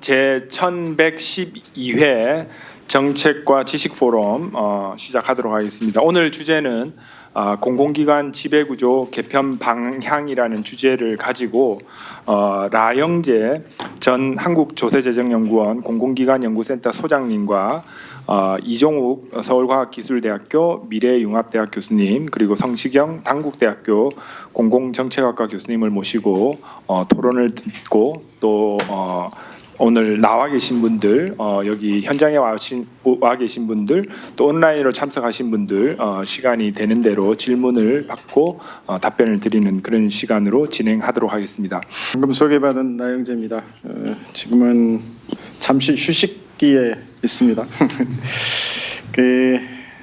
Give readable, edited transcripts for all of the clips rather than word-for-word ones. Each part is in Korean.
제1112회 정책과 지식 포럼 시작하도록 하겠습니다. 오늘 주제는 공공기관 지배구조 개편 방향이라는 주제를 가지고 라영재 전 한국조세재정연구원 공공기관연구센터 소장님과 이종욱 서울과학기술대학교 미래융합대학 교수님 그리고 성시경 당국대학교 공공정책학과 교수님을 모시고 토론을 듣고 또 오늘 나와 계신 분들 여기 현장에 와 계신 분들 또 온라인으로 참석하신 분들 시간이 되는 대로 질문을 받고 답변을 드리는 그런 시간으로 진행하도록 하겠습니다. 방금 소개받은 나영재입니다. 지금은 잠시 휴식기에 있습니다.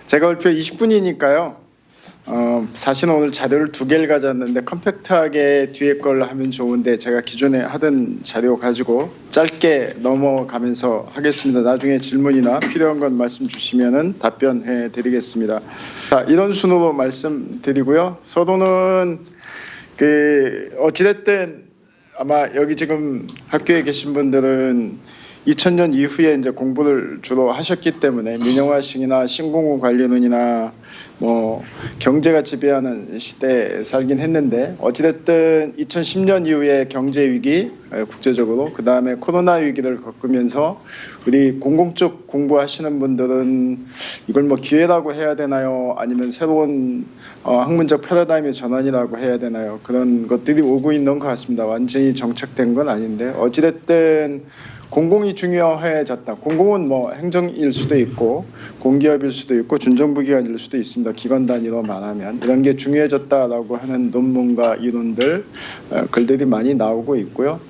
제가 발표 20분이니까요. 사실은 오늘 자료를 2개를 가져왔는데 컴팩트하게 뒤에 걸 하면 좋은데 제가 기존에 하던 자료 가지고 짧게 넘어가면서 하겠습니다. 나중에 질문이나 필요한 건 말씀 주시면은 답변해 드리겠습니다. 자, 이런 순으로 말씀드리고요. 서도는 어찌됐든 아마 여기 지금 학교에 계신 분들은 2000년 이후에 이제 공부를 주로 하셨기 때문에 민영화식이나 신공호 관련론이나 뭐 경제가 지배하는 시대에 살긴 했는데 어찌됐든 2010년 이후에 경제 위기 국제적으로 그 다음에 코로나 위기를 겪으면서 우리 공공적 공부하시는 분들은 이걸 뭐 기회라고 해야 되나요? 아니면 새로운 학문적 패러다임의 전환이라고 해야 되나요? 그런 것들이 오고 있는 것 같습니다. 완전히 정착된 건 아닌데 어찌됐든 공공이 중요해졌다. 공공은 뭐 행정일 수도 있고 공기업일 수도 있고 준정부 기관일 수도 있습니다. 기관 단위로 말하면 이런 게 중요해졌다라고 하는 논문과 이론들 글들이 많이 나오고 있고요.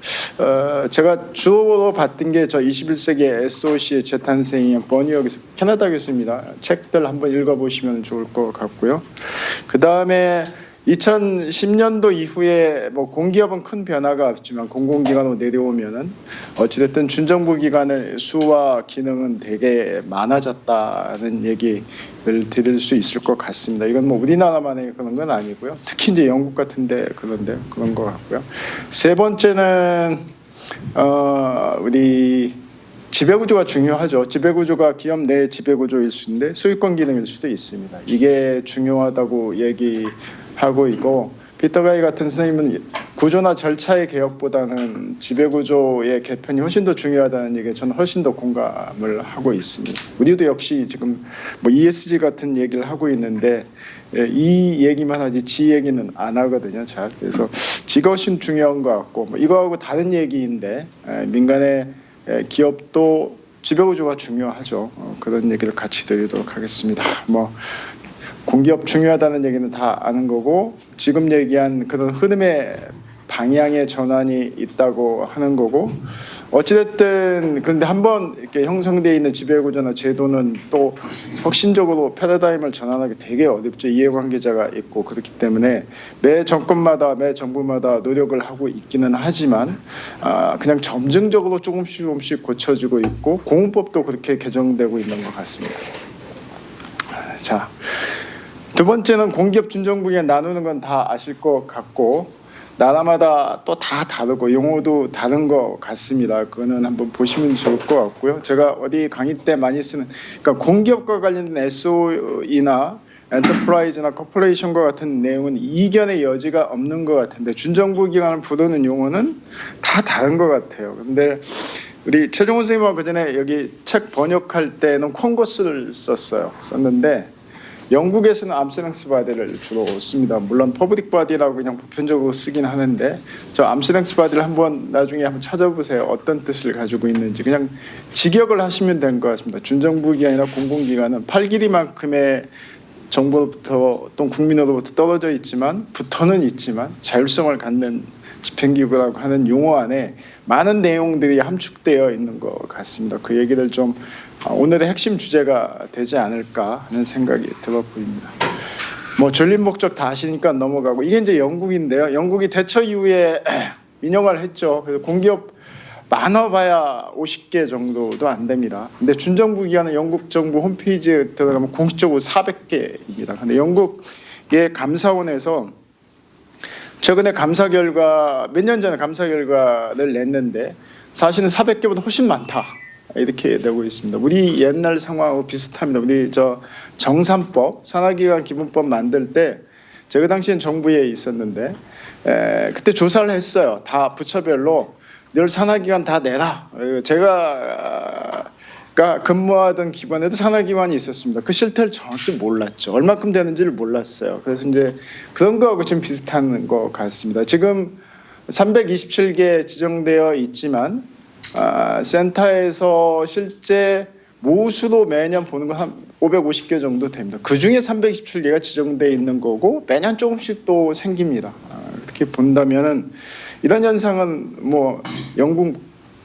제가 주로 봤던 게 저 21세기 SOC의 재탄생이 버니어 교수, 캐나다 교수입니다. 책들 한번 읽어보시면 좋을 것 같고요. 그 다음에 2010년도 이후에 뭐 공기업은 큰 변화가 없지만 공공기관으로 내려오면은 어찌됐든 준정부 기관의 수와 기능은 되게 많아졌다는 얘기를 드릴 수 있을 것 같습니다. 이건 뭐 우리나라만의 그런 건 아니고요. 특히 이제 영국 같은데 그런 것 같고요. 세 번째는 우리 지배구조가 중요하죠. 지배구조가 기업 내 지배구조일 수 있는데 소유권 기능일 수도 있습니다. 이게 중요하다고 얘기하고 있고 피터 가이 같은 선생님은 구조나 절차의 개혁보다는 지배구조의 개편이 훨씬 더 중요하다는 얘기에 저는 훨씬 더 공감을 하고 있습니다. 우리도 역시 지금 뭐 ESG 같은 얘기를 하고 있는데 이 얘기만 하지 지 얘기는 안 하거든요. 잘. 그래서 지가 훨씬 중요한 것 같고 뭐 이거하고 다른 얘기인데 민간의 기업도 지배구조가 중요하죠. 그런 얘기를 같이 드리도록 하겠습니다. 뭐 공기업 중요하다는 얘기는 다 아는 거고 지금 얘기한 그런 흐름의 방향의 전환이 있다고 하는 거고 어찌됐든 그런데 한번 이렇게 형성되어 있는 지배구조나 제도는 또 혁신적으로 패러다임을 전환하기 되게 어렵죠. 이해관계자가 있고 그렇기 때문에 매 정권마다 매 정부마다 노력을 하고 있기는 하지만 그냥 점증적으로 조금씩 고쳐지고 있고 공원법도 그렇게 개정되고 있는 것 같습니다. 자, 두 번째는 공기업 준정부에 나누는 건 다 아실 것 같고 나라마다 또 다 다르고 용어도 다른 것 같습니다. 그거는 한번 보시면 좋을 것 같고요. 제가 어디 강의 때 많이 쓰는 그러니까 공기업과 관련된 SOE나 엔터프라이즈나 코퍼레이션과 같은 내용은 이견의 여지가 없는 것 같은데 준정부 기관을 부르는 용어는 다 다른 것 같아요. 그런데 우리 최종원 선생님과 그전에 여기 책 번역할 때는 콩고스를 썼는데 영국에서는 암스테랑스 바디를 주로 씁니다. 물론 퍼블릭 바디라고 그냥 보편적으로 쓰긴 하는데 저 암스테랑스 바디를 나중에 한번 찾아보세요. 어떤 뜻을 가지고 있는지 그냥 직역을 하시면 될 것 같습니다. 준정부 기관이나 공공기관은 팔길이만큼의 정부로부터 또 국민으로부터 떨어져 있지만 붙어는 있지만 자율성을 갖는 집행기구라고 하는 용어 안에 많은 내용들이 함축되어 있는 것 같습니다. 그 얘기를 좀 오늘의 핵심 주제가 되지 않을까 하는 생각이 들어 보입니다. 뭐 전립 목적 다 아시니까 넘어가고 이게 이제 영국인데요. 영국이 대처 이후에 민영화를 했죠. 그래서 공기업 많아봐야 50개 정도도 안 됩니다. 근데 준정부 기관은 영국 정부 홈페이지에 들어가면 공식적으로 400개입니다. 근데 영국의 감사원에서 최근에 감사 결과 몇 년 전에 감사 결과를 냈는데 사실은 400개보다 훨씬 많다. 이렇게 되고 있습니다. 우리 옛날 상황하고 비슷합니다. 우리 저 정산법, 산하기관 기본법 만들 때 제가 당시엔 정부에 있었는데 그때 조사를 했어요. 다 부처별로 늘 산하기관 다 내라. 제가 근무하던 기관에도 산하기관이 있었습니다. 그 실태를 정확히 몰랐죠. 얼마큼 되는지를 몰랐어요. 그래서 이제 그런 거하고 좀 비슷한 것 같습니다. 지금 327개 지정되어 있지만 센터에서 실제 모수로 매년 보는 건 한 550개 정도 됩니다. 그 중에 327개가 지정되어 있는 거고 매년 조금씩 또 생깁니다. 이렇게 본다면은 이런 현상은 뭐 영국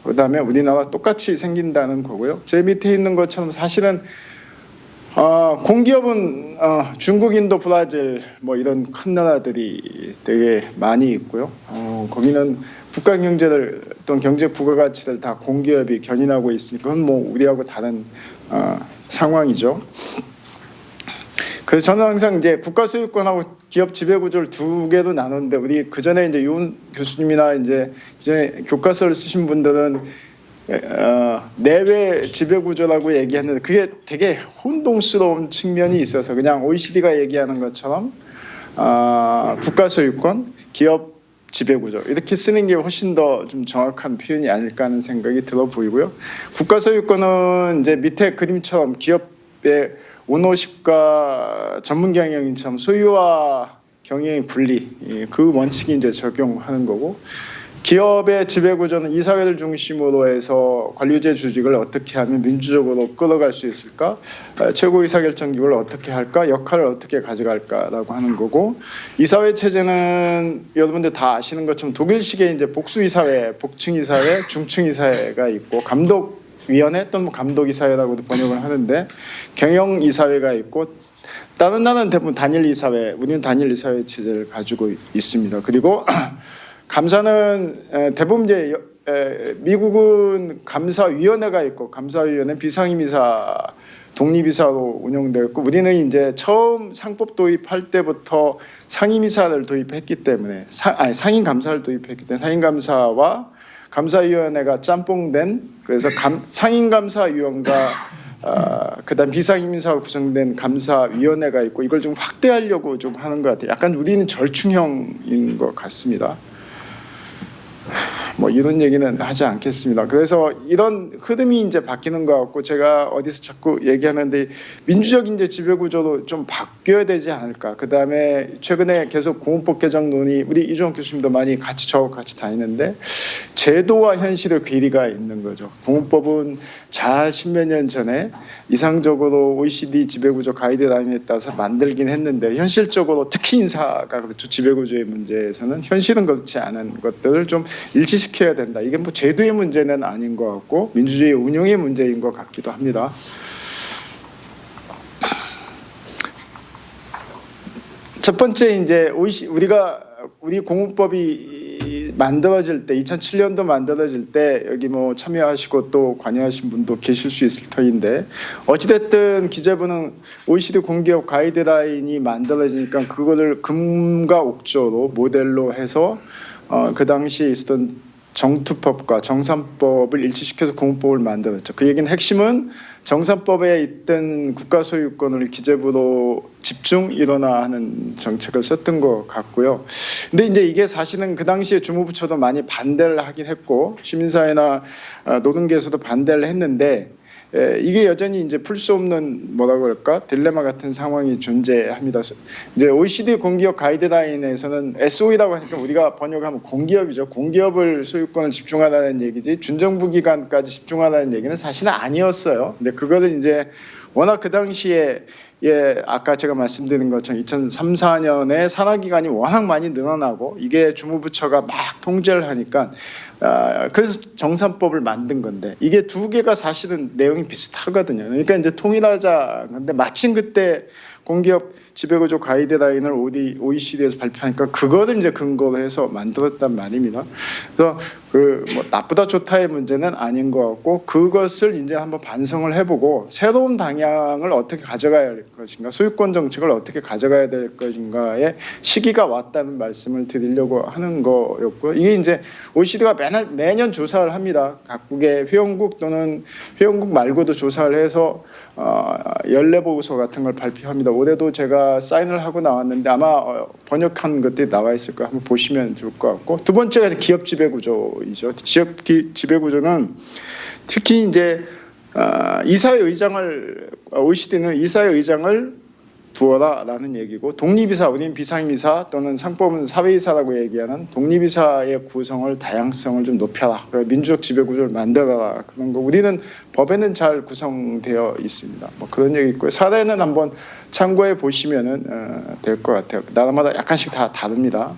그다음에 우리나라 똑같이 생긴다는 거고요. 제 밑에 있는 것처럼 사실은 공기업은 중국, 인도, 브라질 뭐 이런 큰 나라들이 되게 많이 있고요. 거기는 국가 경제를 또는 경제 부가가치를 다 공기업이 견인하고 있으니까 그건 뭐 우리하고 다른 상황이죠. 그래서 저는 항상 이제 국가 소유권하고 기업 지배 구조를 두 개로 나누는데 우리 그 전에 이제 윤 교수님이나 이제 교과서를 쓰신 분들은 내외 지배 구조라고 얘기했는데 그게 되게 혼동스러운 측면이 있어서 그냥 OECD가 얘기하는 것처럼 국가 소유권, 기업 지배 구조 이렇게 쓰는 게 훨씬 더 좀 정확한 표현이 아닐까 하는 생각이 들어 보이고요. 국가 소유권은 이제 밑에 그림처럼 기업의 오너십과 전문 경영인처럼 소유와 경영의 분리 그 원칙이 이제 적용하는 거고 기업의 지배 구조는 이사회를 중심으로 해서 관리제 조직을 어떻게 하면 민주적으로 끌어갈 수 있을까? 최고 의사결정기구를 어떻게 할까? 역할을 어떻게 가져갈까라고 하는 거고 이사회 체제는 여러분들 다 아시는 것처럼 독일식의 이제 복수이사회, 복층이사회, 중층이사회가 있고 감독위원회 또는 감독이사회라고도 번역을 하는데 경영이사회가 있고 다른 나라는 대부분 단일이사회, 우리는 단일이사회 체제를 가지고 있습니다. 그리고 감사는 대부분 이제 미국은 감사위원회가 있고 감사위원회 비상임이사 독립이사로 운영되어 있고 우리는 이제 처음 상법 도입할 때부터 상임이사를 도입했기 때문에 상임 감사를 도입했기 때문에 상임 감사와 감사위원회가 짬뽕된 그래서 상임 감사위원과 그다음 비상임이사로 구성된 감사위원회가 있고 이걸 좀 확대하려고 좀 하는 것 같아요. 약간 우리는 절충형인 것 같습니다. 뭐 이런 얘기는 하지 않겠습니다. 그래서 이런 흐름이 이제 바뀌는 것 같고 제가 어디서 자꾸 얘기하는데 민주적 이제 지배 구조도 좀 바뀌어야 되지 않을까. 그 다음에 최근에 계속 공업법 개정 논의 우리 이종학 교수님도 많이 저하고 같이 다니는데 제도와 현실의 괴리가 있는 거죠. 공업법은 잘 십몇 년 전에 이상적으로 OECD 지배구조 가이드라인에 따라서 만들긴 했는데 현실적으로 특히 인사가 그렇죠. 지배구조의 문제에서는 현실은 그렇지 않은 것들을 좀 일치시켜야 된다. 이게 뭐 제도의 문제는 아닌 것 같고 민주주의 운영의 문제인 것 같기도 합니다. 첫 번째 이제 우리 공업법이 만들어질 때 2007년도 만들어질 때 여기 뭐 참여하시고 또 관여하신 분도 계실 수 있을 터인데 어찌됐든 기재부는 OECD 공기업 가이드라인이 만들어지니까 그거를 금과 옥조로 모델로 해서 그 당시에 있었던 정투법과 정산법을 일치시켜서 공업법을 만들었죠. 그 얘기는 핵심은 정산법에 있던 국가 소유권을 기재부로 집중 일원화하는 정책을 썼던 것 같고요. 근데 이제 이게 사실은 그 당시에 주무부처도 많이 반대를 하긴 했고 시민사회나 노동계에서도 반대를 했는데 이게 여전히 이제 풀 수 없는 뭐라고 할까 딜레마 같은 상황이 존재합니다. 이제 OECD 공기업 가이드라인에서는 SOE라고 하니까 우리가 번역하면 공기업이죠. 공기업을 소유권을 집중하라는 얘기지 준정부 기관까지 집중하라는 얘기는 사실은 아니었어요. 근데 그거를 이제 워낙 그 당시에 아까 제가 말씀드린 것처럼 2003, 4년에 산하기관이 워낙 많이 늘어나고 이게 주무부처가 막 통제를 하니까 그래서 정산법을 만든 건데 이게 두 개가 사실은 내용이 비슷하거든요. 그러니까 이제 통일하자. 근데 마침 그때 공기업 지배구조 가이드라인을 OECD에서 발표하니까 그거를 이제 근거로 해서 만들었단 말입니다. 그래서 뭐 나쁘다 좋다의 문제는 아닌 것 같고 그것을 이제 한번 반성을 해보고 새로운 방향을 어떻게 가져가야 할 것인가, 소유권 정책을 어떻게 가져가야 될 것인가의 시기가 왔다는 말씀을 드리려고 하는 거였고, 이게 이제 OECD가 매년 조사를 합니다. 각국의 회원국 또는 회원국 말고도 조사를 해서 연례보고서 같은 걸 발표합니다. 올해도 제가 사인을 하고 나왔는데 아마 번역한 것들이 나와 있을 거예요. 한번 보시면 좋을 것 같고, 두 번째가 기업 지배구조이죠. 기업 지배구조는 특히 이제 이사회 의장을, OECD는 이사회 의장을 두어라라는 얘기고, 독립이사, 우리는 비상임이사 또는 상법은 사회이사라고 얘기하는 독립이사의 구성을, 다양성을 좀 높여라, 민주적 지배구조를 만들어라, 그런 거. 우리는 법에는 잘 구성되어 있습니다. 뭐 그런 얘기 있고요. 사례는 한번 참고해 보시면은 될 것 같아요. 나라마다 약간씩 다 다릅니다.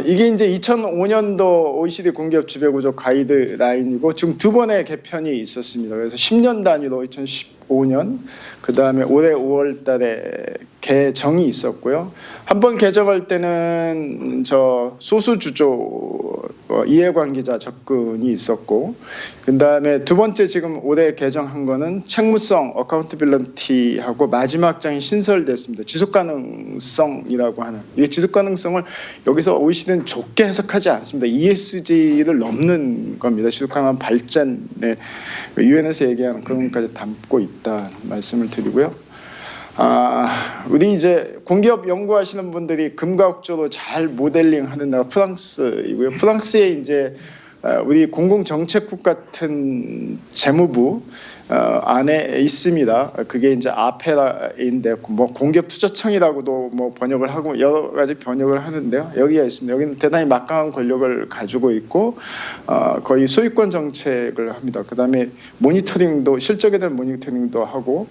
이게 이제 2005년도 OECD 공기업 지배구조 가이드라인이고, 지금 두 번의 개편이 있었습니다. 그래서 10년 단위로 2015년, 그 다음에 올해 5월달에 개정이 있었고요. 한 번 개정할 때는 소수주조 이해관계자 접근이 있었고, 그 다음에 두 번째 지금 올해 개정한 거는 책무성 어카운터빌리티하고 마지막 장이 신설됐습니다. 지속가능성이라고 하는, 이 지속가능성을 여기서 OECD는 좁게 해석하지 않습니다. ESG를 넘는 겁니다. 지속가능한 발전에 유엔에서 얘기하는 그런 것까지 담고 있다 말씀을 드리고요. 우리 이제 공기업 연구하시는 분들이 금과옥조로 잘 모델링하는 나라 프랑스이고요. 프랑스에 이제 우리 공공정책국 같은 재무부 안에 있습니다. 그게 이제 아페라인데, 뭐 공기업투자청이라고도 뭐 번역을 하고 여러 가지 번역을 하는데요. 여기가 있습니다. 여기는 대단히 막강한 권력을 가지고 있고 거의 소유권 정책을 합니다. 그다음에 모니터링도, 실적에 대한 모니터링도 하고.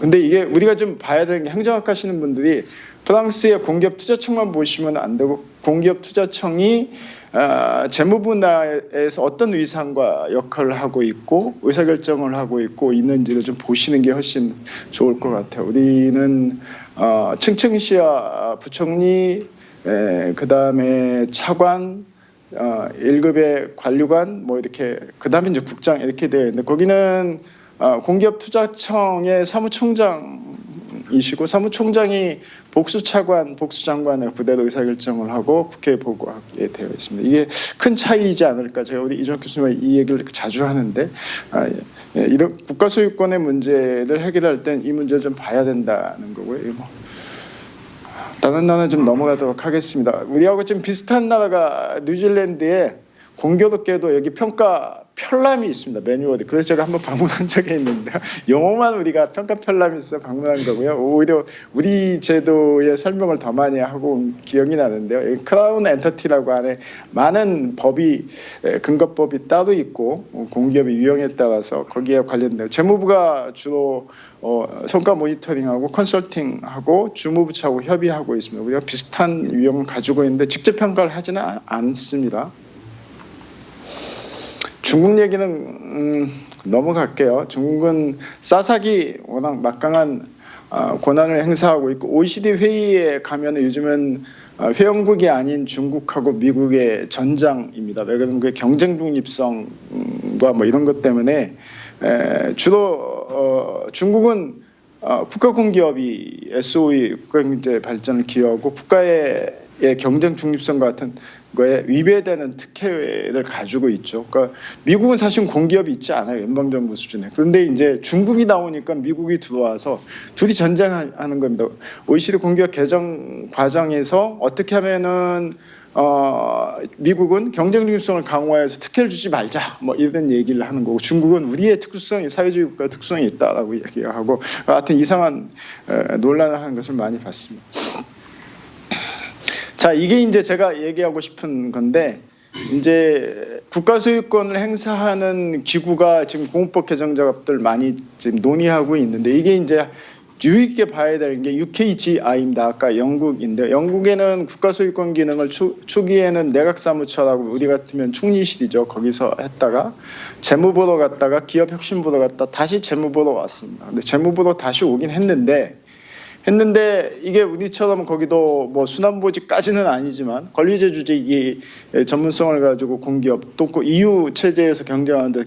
근데 이게 우리가 좀 봐야 되는 게, 행정학 하시는 분들이 프랑스의 공기업투자청만 보시면 안 되고, 공기업투자청이 재무분야에서 어떤 위상과 역할을 하고 있고 의사결정을 하고 있고 있는지를 좀 보시는 게 훨씬 좋을 것 같아요. 우리는 층층시야 부총리, 그 다음에 차관, 1급의 관료관, 뭐 이렇게, 그 다음에 이제 국장 이렇게 되어 있는데, 거기는 공기업투자청의 사무총장이시고, 사무총장이 복수차관, 복수장관의 부대로 의사결정을 하고 국회에 보고하게 되어 있습니다. 이게 큰 차이이지 않을까. 제가 우리 이종학 교수님과 이 얘기를 자주 하는데, 이런 국가 소유권의 문제를 해결할 땐 이 문제를 좀 봐야 된다는 거고요. 다른 나라는 좀 넘어가도록 하겠습니다. 우리하고 좀 비슷한 나라가 뉴질랜드에 공교롭게도 여기 평가 편람이 있습니다. 매뉴얼이. 그래서 제가 한번 방문한 적이 있는데요. 영어만 우리가 평가 편람이 있어 방문한 거고요. 오히려 우리 제도의 설명을 더 많이 하고 온 기억이 나는데요. 크라운 엔터티라고 하는 많은 법이, 근거법이 따로 있고, 공기업의 유형에 따라서 거기에 관련된 재무부가 주로 성과 모니터링하고 컨설팅하고 주무부처하고 협의하고 있습니다. 우리가 비슷한 유형을 가지고 있는데 직접 평가를 하지는 않습니다. 중국 얘기는 넘어갈게요. 중국은 싸사기 워낙 막강한 권한을 행사하고 있고, OECD 회의에 가면 요즘은 회원국이 아닌 중국하고 미국의 전장입니다. 왜 그러면 그 경쟁 중립성과 뭐 이런 것 때문에 주로 중국은 국가공기업이 SOE 국가경제 발전을 기여하고 국가의 경쟁 중립성 같은 거에 위배되는 특혜를 가지고 있죠. 그러니까 미국은 사실 공기업이 있지 않아요. 연방정부 수준에. 그런데 이제 중국이 나오니까 미국이 들어와서 둘이 전쟁하는 겁니다. OECD 공기업 개정 과정에서 어떻게 하면은 미국은 경쟁 중립성을 강화해서 특혜를 주지 말자, 뭐 이런 얘기를 하는 거고, 중국은 우리의 특수성이, 사회주의 국가 특수성이 있다라고 얘기하고, 하여튼 이상한 논란을 하는 것을 많이 봤습니다. 자, 이게 이제 제가 얘기하고 싶은 건데, 이제 국가 소유권을 행사하는 기구가 지금 공업법 개정 작업들 많이 지금 논의하고 있는데, 이게 이제 유의 깊게 봐야 되는 게 UKGI입니다. 아까 영국인데, 영국에는 국가 소유권 기능을 초기에는 내각사무처라고, 우리 같으면 총리실이죠. 거기서 했다가 재무부로 갔다가 기업혁신부로 갔다 다시 재무부로 왔습니다. 근데 재무부로 다시 오긴 했는데, 했는데 이게 우리처럼 거기도 뭐 순환보직까지는 아니지만 권리제조직이 전문성을 가지고 공기업 또 그 EU 체제에서 경쟁하는데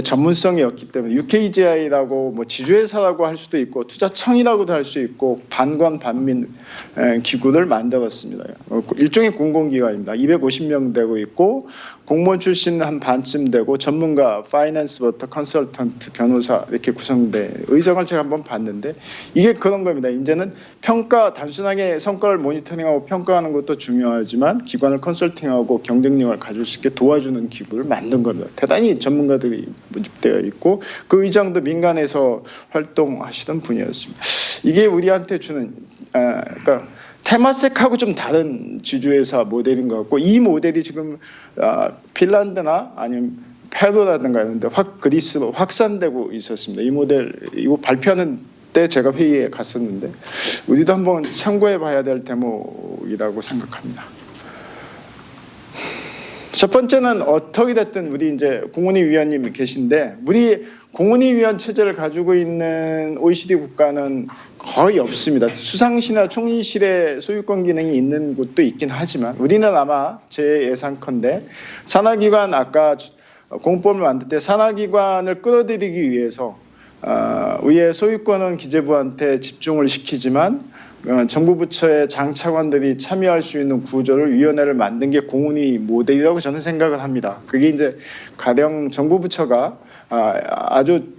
전문성이 없기 때문에 UKGI라고 뭐 지주회사라고 할 수도 있고 투자청이라고도 할 수 있고 반관 반민 기구를 만들었습니다. 일종의 공공기관입니다. 250명 되고 있고 공무원 출신 한 반쯤 되고 전문가 파이낸스부터 컨설턴트 변호사 이렇게 구성돼 의정을 제가 한번 봤는데 이게 그런 겁니다. 이제는 평가 단순하게 성과를 모니터링하고 평가하는 것도 중요하지만 기관을 컨설팅하고 경쟁력을 가질 수 있게 도와주는 기구를 만든 겁니다. 대단히 전문가들이 모집되어 있고 그 의장도 민간에서 활동하시던 분이었습니다. 이게 우리한테 주는 그러니까 테마섹하고 좀 다른 지주회사 모델인 것 같고 이 모델이 지금 핀란드나 아니면 페루라든가 이런데 그리스로 확산되고 있었습니다. 이 모델 이거 발표하는 때 제가 회의에 갔었는데 우리도 한번 참고해 봐야 될 대목이라고 생각합니다. 첫 번째는 어떻게 됐든 우리 이제 공훈이 위원님 계신데 우리 공훈이 위원 체제를 가지고 있는 OECD 국가는 거의 없습니다. 수상시나 총리실에 소유권 기능이 있는 곳도 있긴 하지만 우리는 아마 제 예상컨대 산하기관 아까 공법을 만들 때 산하기관을 끌어들이기 위해서 위에 소유권은 기재부한테 집중을 시키지만 정부 부처의 장차관들이 참여할 수 있는 구조를 위원회를 만든 게 공훈이 모델이라고 저는 생각을 합니다. 그게 이제 가령 정부 부처가 아주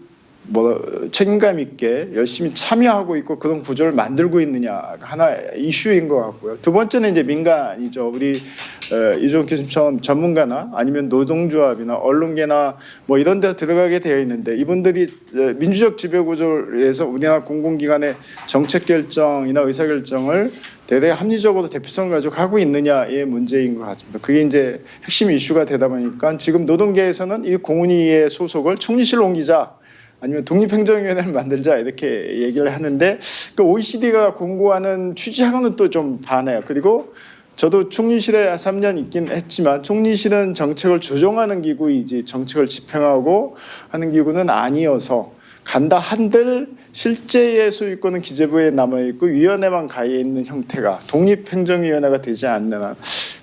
책임감 있게 열심히 참여하고 있고 그런 구조를 만들고 있느냐 하나 이슈인 것 같고요. 두 번째는 이제 민간이죠. 우리 이종 교수님처럼 전문가나 아니면 노동조합이나 언론계나 뭐 이런 데 들어가게 되어 있는데 이분들이 민주적 지배구조에서 우리나라 공공기관의 정책 결정이나 의사결정을 대대 합리적으로 대표성을 가지고 하고 있느냐의 문제인 것 같습니다. 그게 이제 핵심 이슈가 되다 보니까 지금 노동계에서는 이 공훈위의 소속을 총리실로 옮기자 아니면 독립행정위원회를 만들자 이렇게 얘기를 하는데 그 OECD가 공고하는 취지하고는 또 좀 반해요. 그리고 저도 총리실에 3년 있긴 했지만 총리실은 정책을 조정하는 기구이지 정책을 집행하고 하는 기구는 아니어서 간다 한들 실제의 소유권은 기재부에 남아있고 위원회만 가 있는 형태가 독립행정위원회가 되지 않는 한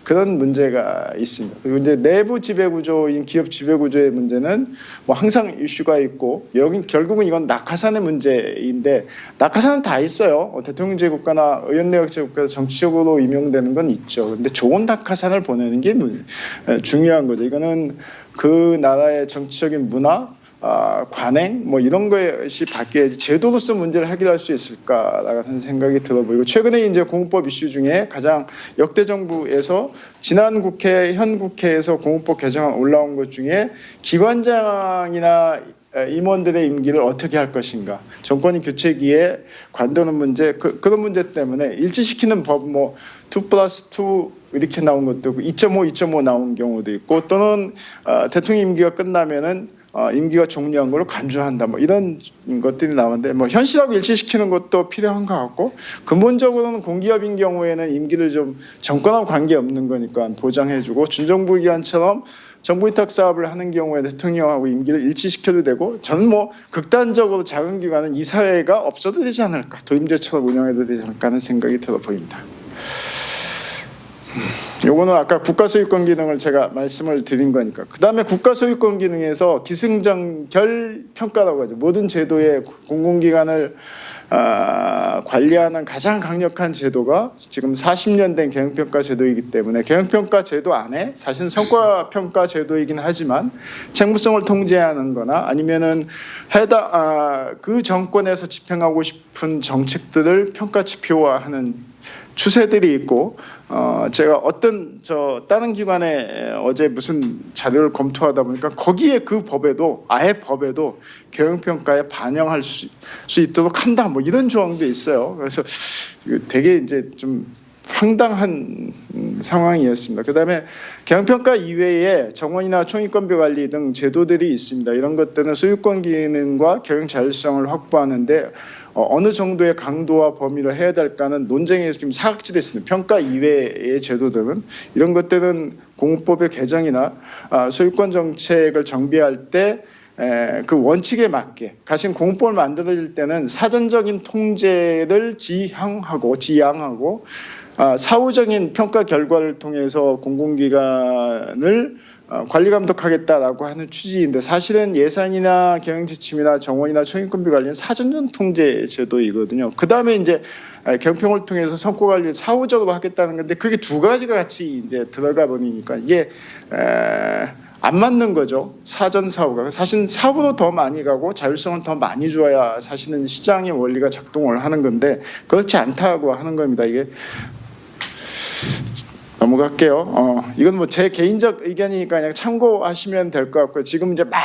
그런 문제가 있습니다. 그리고 이제 내부 지배구조인 기업 지배구조의 문제는 뭐 항상 이슈가 있고 여기 결국은 이건 낙하산의 문제인데 낙하산은 다 있어요. 대통령제 국가나 의원내각제 국가에서 정치적으로 임용되는 건 있죠. 그런데 좋은 낙하산을 보내는 게 중요한 거죠. 이거는 그 나라의 정치적인 문화 관행 뭐 이런 것이 바뀌어야지 제도로서 문제를 해결할 수 있을까라는 생각이 들어보이고 최근에 이제 공무법 이슈 중에 가장 역대 정부에서 지난 국회 현 국회에서 공무법 개정안 올라온 것 중에 기관장이나 임원들의 임기를 어떻게 할 것인가 정권이 교체기에 관두는 문제 그런 문제 때문에 일치시키는 법 뭐 2+2 이렇게 나온 것도 있고 2.5 나온 경우도 있고 또는 대통령 임기가 끝나면은 임기가 종료한 걸로 간주한다. 뭐 이런 것들이 나오는데 뭐 현실하고 일치시키는 것도 필요한 것 같고 근본적으로는 공기업인 경우에는 임기를 좀 정권하고 관계 없는 거니까 보장해주고 준정부 기관처럼 정부 위탁 사업을 하는 경우에 대통령하고 임기를 일치시켜도 되고 저는 뭐 극단적으로 작은 기관은 이사회가 없어도 되지 않을까 도임제처럼 운영해도 되지 않을까 하는 생각이 들어 보입니다. 요거는 아까 국가소유권 기능을 제가 말씀을 드린 거니까 그 다음에 국가소유권 기능에서 기승전결 평가라고 하죠. 모든 제도의 공공기관을 관리하는 가장 강력한 제도가 지금 40년 된 경영평가 제도이기 때문에 경영평가 제도 안에 사실은 성과평가 제도이긴 하지만 책무성을 통제하는 거나 아니면은 그 정권에서 집행하고 싶은 정책들을 평가 지표화하는 추세들이 있고 제가 어떤 다른 기관에 어제 무슨 자료를 검토하다 보니까 거기에 그 법에도 아예 법에도 경영평가에 반영할 수 있도록 한다 뭐 이런 조항도 있어요. 그래서 되게 이제 좀 황당한 상황이었습니다. 그다음에 경영평가 이외에 정원이나 총익권비 관리 등 제도들이 있습니다. 이런 것들은 소유권 기능과 경영 자율성을 확보하는데 어느 정도의 강도와 범위를 해야 될까는 논쟁이 지금 사각지대있습니다. 평가 이외의 제도들은 이런 것들은 공무법의 개정이나 소유권 정책을 정비할 때 그 원칙에 맞게 가신 공법을 만들 때는 사전적인 통제를 지향하고 사후적인 평가 결과를 통해서 공공기관을 관리 감독하겠다라고 하는 취지인데 사실은 예산이나 경영 지침이나 정원이나 총인건비 관리는 사전적 통제 제도이거든요. 그 다음에 이제 경평을 통해서 성과 관리를 사후적으로 하겠다는 건데 그게 두 가지가 같이 이제 들어가 버리니까 이게 안 맞는 거죠. 사전 사후가 사실 사후로 더 많이 가고 자율성은 더 많이 줘야 사실은 시장의 원리가 작동을 하는 건데 그렇지 않다고 하는 겁니다. 이게 넘어갈게요. 이건 뭐 제 개인적 의견이니까 그냥 참고하시면 될 것 같고요. 지금 이제 막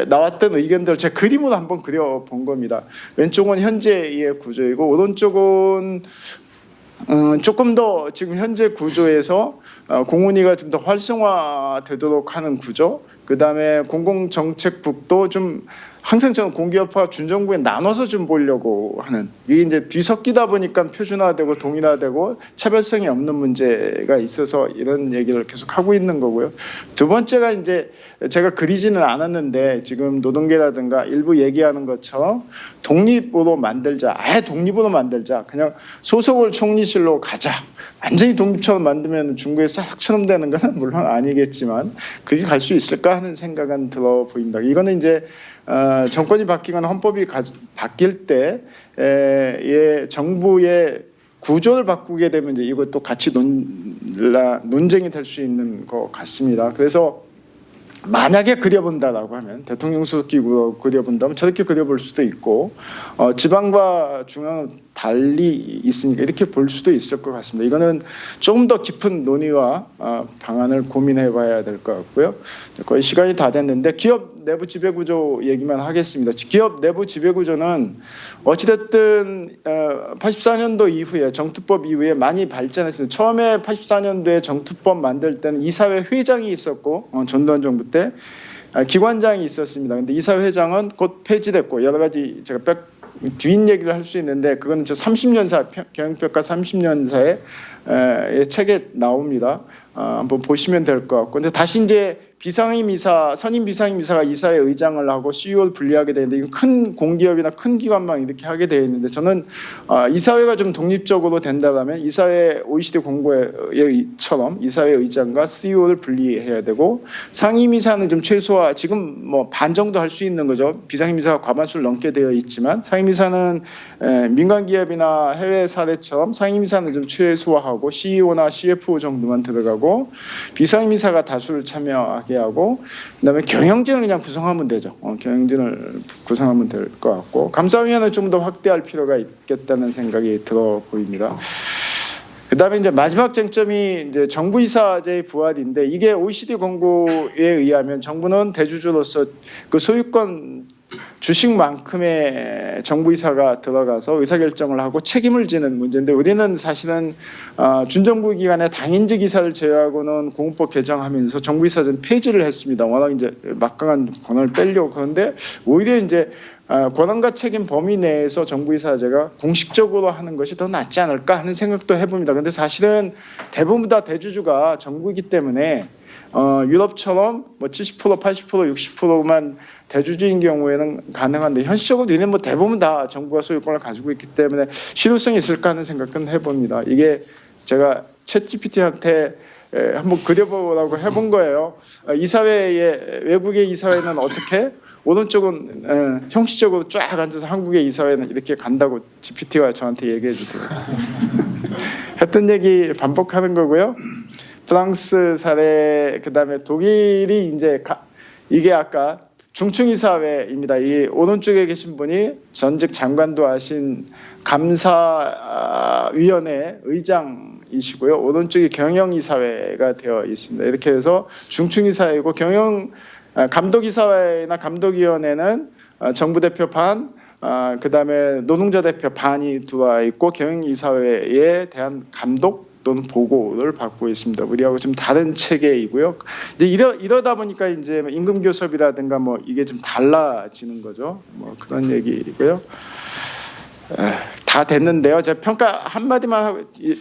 나왔던 의견들 제가 그림으로 한번 그려본 겁니다. 왼쪽은 현재의 구조이고 오른쪽은 조금 더 지금 현재 구조에서 공훈위가 좀 더 활성화되도록 하는 구조. 그 다음에 공공정책국도 좀 항상 저는 공기업화 준정부에 나눠서 좀 보려고 하는 이게 이제 뒤섞이다 보니까 표준화되고 동일화되고 차별성이 없는 문제가 있어서 이런 얘기를 계속 하고 있는 거고요. 두 번째가 이제 제가 그리지는 않았는데 지금 노동계라든가 일부 얘기하는 것처럼 독립으로 만들자, 아예 독립으로 만들자, 그냥 소속을 총리실로 가자. 완전히 독립처럼 만들면 중국의 싹처럼 되는 건 물론 아니겠지만 그게 갈 수 있을까 하는 생각은 들어 보입니다. 이거는 이제 정권이 바뀌거나 헌법이 바뀔 때 정부의 구조를 바꾸게 되면 이제 이것도 같이 논쟁이 될 수 있는 것 같습니다. 그래서 만약에 그려본다라고 하면 대통령 수석기구로 그려본다면 저렇게 그려볼 수도 있고 지방과 중앙은 달리 있으니까 이렇게 볼 수도 있을 것 같습니다. 이거는 조금 더 깊은 논의와 방안을 고민해봐야 될 것 같고요. 거의 시간이 다 됐는데 기업 내부 지배구조 얘기만 하겠습니다. 기업 내부 지배구조는 어찌됐든 84년도 이후에 정투법 이후에 많이 발전했습니다. 처음에 84년도에 정투법 만들 때는 이사회 회장이 있었고 전두환 정부 때 기관장이 있었습니다. 근데 이사회 회장은 곧 폐지됐고 여러 가지 제가 뒷 얘기를 할 수 있는데 그건 저 30년사 경영평가 30년사의 책에 나옵니다. 한번 보시면 될 것 같고 근데 다시 이제 비상임이사 선임 비상임이사가 이사회 의장을 하고 CEO를 분리하게 되는데 이건 큰 공기업이나 큰 기관만 이렇게 하게 되어 있는데 저는 이사회가 좀 독립적으로 된다면 이사회 OECD 공고에처럼 이사회 의장과 CEO를 분리해야 되고 상임이사는 좀 최소화 지금 뭐 반 정도 할 수 있는 거죠. 비상임이사가 과반수를 넘게 되어 있지만 상임이사는 민간 기업이나 해외 사례처럼 상임이사는 좀 최소화하고 CEO나 CFO 정도만 들어가고 비상임이사가 다수를 참여하게 하고 그다음에 경영진을 그냥 구성하면 되죠. 경영진을 구성하면 될 것 같고 감사위원회는 좀 더 확대할 필요가 있겠다는 생각이 들어 보입니다. 그다음에 이제 마지막 쟁점이 이제 정부이사제의 부활인데 이게 OECD 권고에 의하면 정부는 대주주로서 그 소유권 주식만큼의 정부이사가 들어가서 의사결정을 하고 책임을 지는 문제인데 우리는 사실은 준정부 기관의 당인직 이사를 제외하고는 공무법 개정하면서 정부이사제는 폐지를 했습니다. 워낙 이제 막강한 권한을 빼려고 그런데 오히려 이제 권한과 책임 범위 내에서 정부이사제가 공식적으로 하는 것이 더 낫지 않을까 하는 생각도 해봅니다. 그런데 사실은 대부분 다 대주주가 정부이기 때문에 유럽처럼 뭐 70%, 80%, 60%만 대주주인 경우에는 가능한데 현실적으로 우리는 뭐 대부분 다 정부가 소유권을 가지고 있기 때문에 실효성이 있을까 하는 생각은 해봅니다. 이게 제가 챗GPT한테 한번 그려보라고 해본 거예요. 이사회의 외국의 이사회는 어떻게? 오른쪽은 형식적으로 쫙 앉아서 한국의 이사회는 이렇게 간다고 GPT가 저한테 얘기해 주더라고요. 했던 얘기 반복하는 거고요. 프랑스 사례 그다음에 독일이 이제 이게 아까 중층이사회입니다. 이 오른쪽에 계신 분이 전직 장관도 하신 감사위원회 의장이시고요. 오른쪽이 경영이사회가 되어 있습니다. 이렇게 해서 중층이사회고 감독이사회나 감독위원회는 정부 대표 반, 그다음에 노동자 대표 반이 들어와 있고 경영이사회에 대한 감독 또는 보고를 받고 있습니다. 우리하고 좀 다른 체계이고요. 이제 이러다 보니까 이제 임금 교섭이라든가 뭐 이게 좀 달라지는 거죠. 뭐 그런 얘기이고요. 다 됐는데요. 제가 평가 한마디만 하고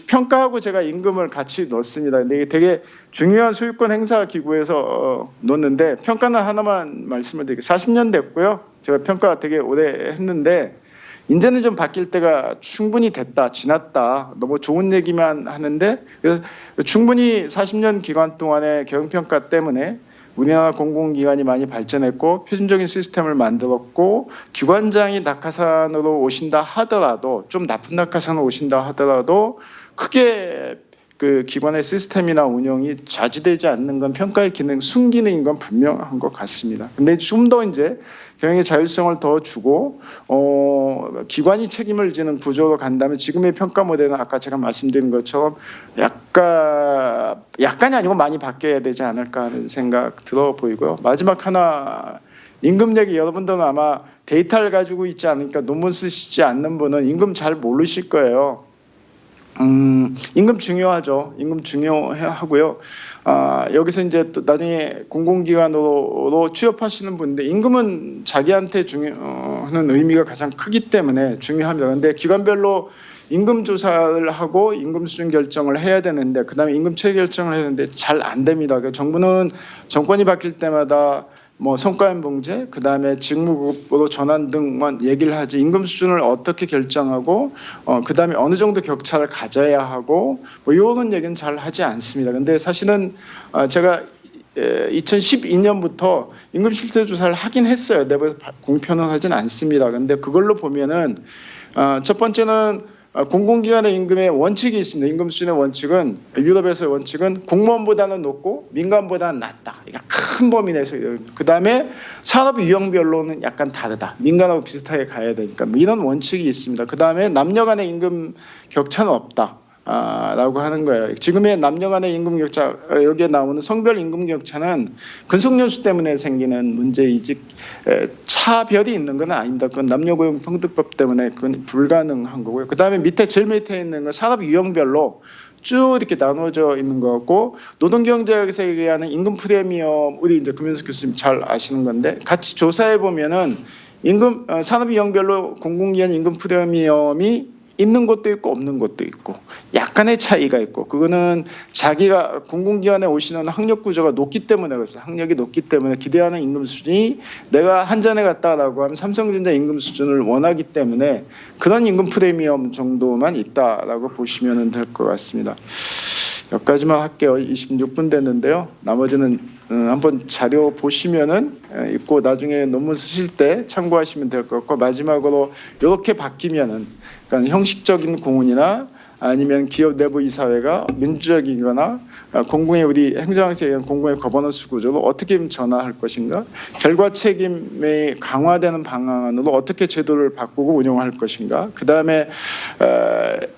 평가하고 제가 임금을 같이 넣습니다. 근데 이게 되게 중요한 소유권 행사 기구에서 넣는데 평가는 하나만 말씀을 드릴게요. 40년 됐고요. 제가 평가 되게 오래 했는데 이제는 좀 바뀔 때가 충분히 됐다, 지났다. 너무 좋은 얘기만 하는데 그래서 충분히 40년 기간 동안의 경영평가 때문에 우리나라 공공기관이 많이 발전했고 표준적인 시스템을 만들었고 기관장이 낙하산으로 오신다 하더라도 좀 나쁜 낙하산으로 오신다 하더라도 크게 그 기관의 시스템이나 운영이 좌지되지 않는 건 평가의 기능, 순기능인 건 분명한 것 같습니다. 근데 좀 더 이제 경영의 자율성을 더 주고 기관이 책임을 지는 구조로 간다면 지금의 평가 모델은 아까 제가 말씀드린 것처럼 약간이 아니고 많이 바뀌어야 되지 않을까 하는 생각 들어 보이고요. 마지막 하나 임금 얘기 여러분들은 아마 데이터를 가지고 있지 않으니까 논문 쓰시지 않는 분은 임금 잘 모르실 거예요. 임금 중요하죠. 임금 중요하고요. 여기서 이제 또 나중에 공공기관으로 취업하시는 분들 임금은 자기한테 중요하는 의미가 가장 크기 때문에 중요합니다. 그런데 기관별로 임금 조사를 하고 임금 수준 결정을 해야 되는데 그다음에 임금 체계 결정을 해야 되는데 잘 안 됩니다. 그러니까 정부는 정권이 바뀔 때마다 뭐 성과연봉제, 그다음에 직무급으로 전환 등만 얘기를 하지 임금 수준을 어떻게 결정하고 그다음에 어느 정도 격차를 가져야 하고 뭐 이런 얘기는 잘 하지 않습니다. 근데 사실은 제가 2012년부터 임금 실태 조사를 하긴 했어요. 내부에서 공표는 하진 않습니다. 근데 그걸로 보면은 첫 번째는 공공기관의 임금의 원칙이 있습니다. 임금 수준의 원칙은 유럽에서의 원칙은 공무원보다는 높고 민간보다는 낮다. 그러니까 큰 범위 내에서 그 다음에 산업 유형별로는 약간 다르다. 민간하고 비슷하게 가야 되니까 뭐 이런 원칙이 있습니다. 그 다음에 남녀 간의 임금 격차는 없다. 라고 하는 거예요. 지금의 남녀 간의 임금 격차 여기에 나오는 성별 임금 격차는 근속연수 때문에 생기는 문제이지 차별이 있는 건 아닙니다. 그건 남녀고용평등법 때문에 그건 불가능한 거고요. 그다음에 제일 밑에 있는 건 산업 유형별로 쭉 이렇게 나눠져 있는 거고 노동경제학에서 얘기하는 임금 프리미엄 우리 이제 금연석 교수님 잘 아시는 건데 같이 조사해 보면은 임금 산업 유형별로 공공기관 임금 프리미엄이 있는 것도 있고 없는 것도 있고 약간의 차이가 있고 그거는 자기가 공공기관에 오시는 학력 구조가 높기 때문에 그렇죠. 학력이 높기 때문에 기대하는 임금 수준이 내가 한전에 갔다라고 하면 삼성전자 임금 수준을 원하기 때문에 그런 임금 프리미엄 정도만 있다라고 보시면 될 것 같습니다. 여기까지만 할게요. 26분 됐는데요. 나머지는 한번 자료 보시면은 있고 나중에 논문 쓰실 때 참고하시면 될 것 같고 마지막으로 이렇게 바뀌면은 그러니까 형식적인 공훈이나 아니면 기업 내부 이사회가 민주적이거나 공공의 우리 행정학에서 얘기하는 공공의 거버넌스 구조로 어떻게 전환할 것인가 결과 책임이 강화되는 방안으로 어떻게 제도를 바꾸고 운영할 것인가 그다음에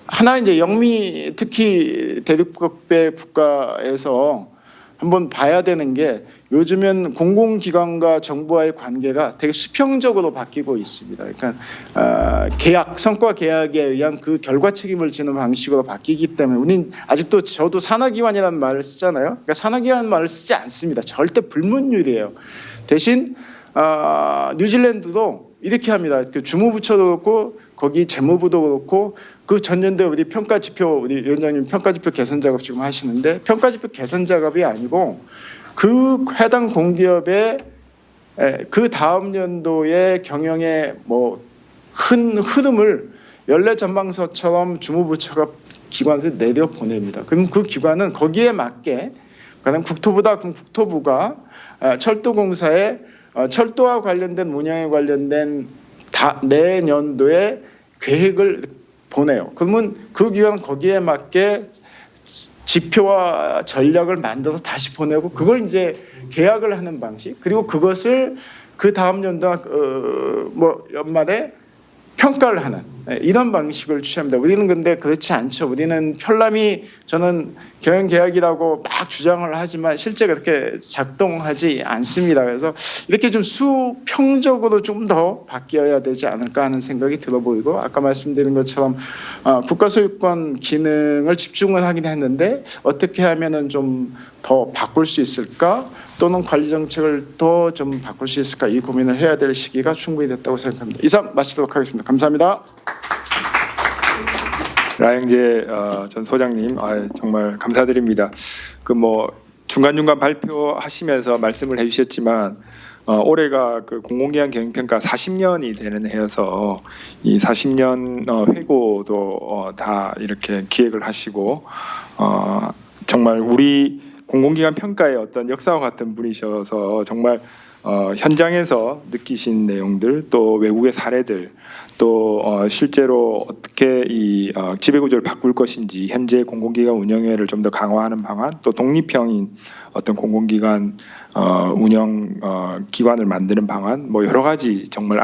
하나 이제 영미 특히 대륙급의 국가에서 한번 봐야 되는 게 요즘은 공공기관과 정부와의 관계가 되게 수평적으로 바뀌고 있습니다. 그러니까 계약, 성과 계약에 의한 그 결과 책임을 지는 방식으로 바뀌기 때문에 우린 아직도 저도 산하기관이라는 말을 쓰잖아요. 그러니까 산하기관 말을 쓰지 않습니다. 절대 불문율이에요. 대신 뉴질랜드도 이렇게 합니다. 그 주무부처도 그렇고 거기 재무부도 그렇고 그 전년도에 우리 평가지표 우리 위원장님 평가지표 개선 작업 지금 하시는데 평가지표 개선 작업이 아니고 그 해당 공기업의 그 다음 연도의 경영의 뭐 큰 흐름을 연례 전망서처럼 주무부처가 기관에서 내려 보냅니다. 그럼 그 기관은 거기에 맞게 그다음 국토부다 그럼 국토부가 철도공사에 철도와 관련된 운영에 관련된 내년도에 계획을 보내요. 그러면 그 기관은 거기에 맞게 지표와 전략을 만들어서 다시 보내고 그걸 이제 계약을 하는 방식 그리고 그것을 그 다음 연도 뭐 연말에 평가를 하는 이런 방식을 취합니다. 우리는 근데 그렇지 않죠. 우리는 편람이 저는 경영계약이라고 막 주장을 하지만 실제 그렇게 작동하지 않습니다. 그래서 이렇게 좀 수평적으로 좀 더 바뀌어야 되지 않을까 하는 생각이 들어 보이고 아까 말씀드린 것처럼 국가소유권 기능을 집중을 하긴 했는데 어떻게 하면은 좀 더 바꿀 수 있을까 또는 관리 정책을 더 좀 바꿀 수 있을까 이 고민을 해야 될 시기가 충분히 됐다고 생각합니다. 이상 마치도록 하겠습니다. 감사합니다. 라영재 전 소장님, 정말 감사드립니다. 그 뭐 중간중간 발표하시면서 말씀을 해주셨지만 올해가 그 공공기관 경영평가 40년이 되는 해여서 이 40년 회고도 다 이렇게 기획을 하시고 정말 우리 공공기관 평가의 어떤 역사와 같은 분이셔서 정말 현장에서 느끼신 내용들, 또 외국의 사례들, 또 실제로 어떻게 이 지배구조를 바꿀 것인지, 현재 공공기관 운영회를 좀 더 강화하는 방안, 또 독립형인 어떤 공공기관 운영 기관을 만드는 방안, 뭐 여러 가지 정말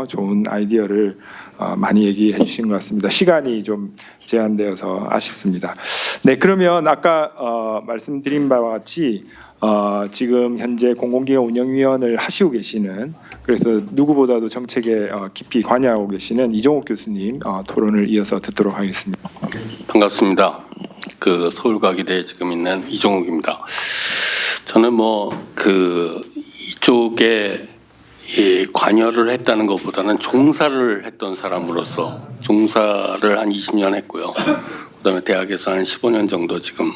좋은 아이디어를 많이 얘기해 주신 것 같습니다. 시간이 좀 제한되어서 아쉽습니다. 네, 그러면 아까 말씀드린 바와 같이 지금 현재 공공기관 운영위원을 하시고 계시는, 그래서 누구보다도 정책에 깊이 관여하고 계시는 이종욱 교수님 토론을 이어서 듣도록 하겠습니다. 반갑습니다. 그 서울과기대에 지금 있는 이종욱입니다. 저는 이쪽에 관여를 했다는 것보다는 종사를 했던 사람으로서 종사를 한 20년 했고요. 그다음에 대학에서 한 15년 정도 지금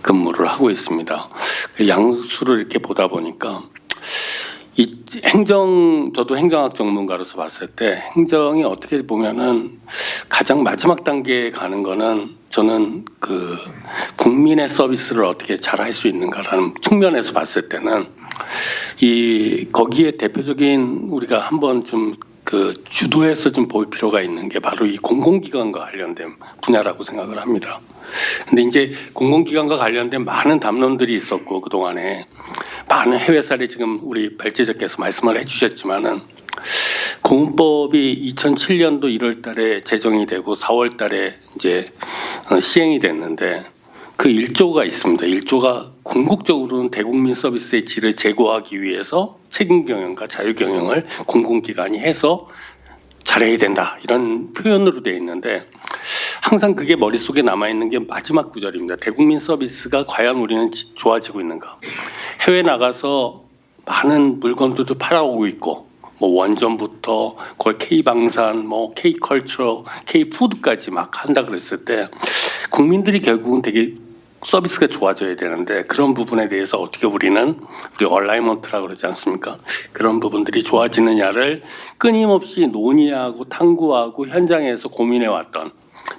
근무를 하고 있습니다. 그 양수를 이렇게 보다 보니까 저도 행정학 전문가로서 봤을 때 행정이 어떻게 보면은 가장 마지막 단계에 가는 거는 저는 그 국민의 서비스를 어떻게 잘 할 수 있는가라는 측면에서 봤을 때는 거기에 대표적인 우리가 한번 좀 주도해서 좀 볼 필요가 있는 게 바로 이 공공기관과 관련된 분야라고 생각을 합니다. 근데 이제 공공기관과 관련된 많은 담론들이 있었고, 그동안에 많은 해외 사례 지금 우리 발제자께서 말씀을 해주셨지만은 공문법이 2007년도 1월 달에 제정이 되고 4월 달에 이제 시행이 됐는데 그 1조가 있습니다. 1조가 궁극적으로는 대국민 서비스의 질을 제고하기 위해서 책임 경영과 자유 경영을 공공기관이 해서 잘해야 된다, 이런 표현으로 되어 있는데 항상 그게 머릿속에 남아있는 게 마지막 구절입니다. 대국민 서비스가 과연 우리는 좋아지고 있는가. 해외 나가서 많은 물건들도 팔아오고 있고, 뭐 원전부터 거의 K방산, 뭐 K컬처, K푸드까지 막 한다 그랬을 때 국민들이 결국은 되게 서비스가 좋아져야 되는데, 그런 부분에 대해서 어떻게 우리 얼라이먼트라고 그러지 않습니까? 그런 부분들이 좋아지느냐를 끊임없이 논의하고 탐구하고 현장에서 고민해 왔던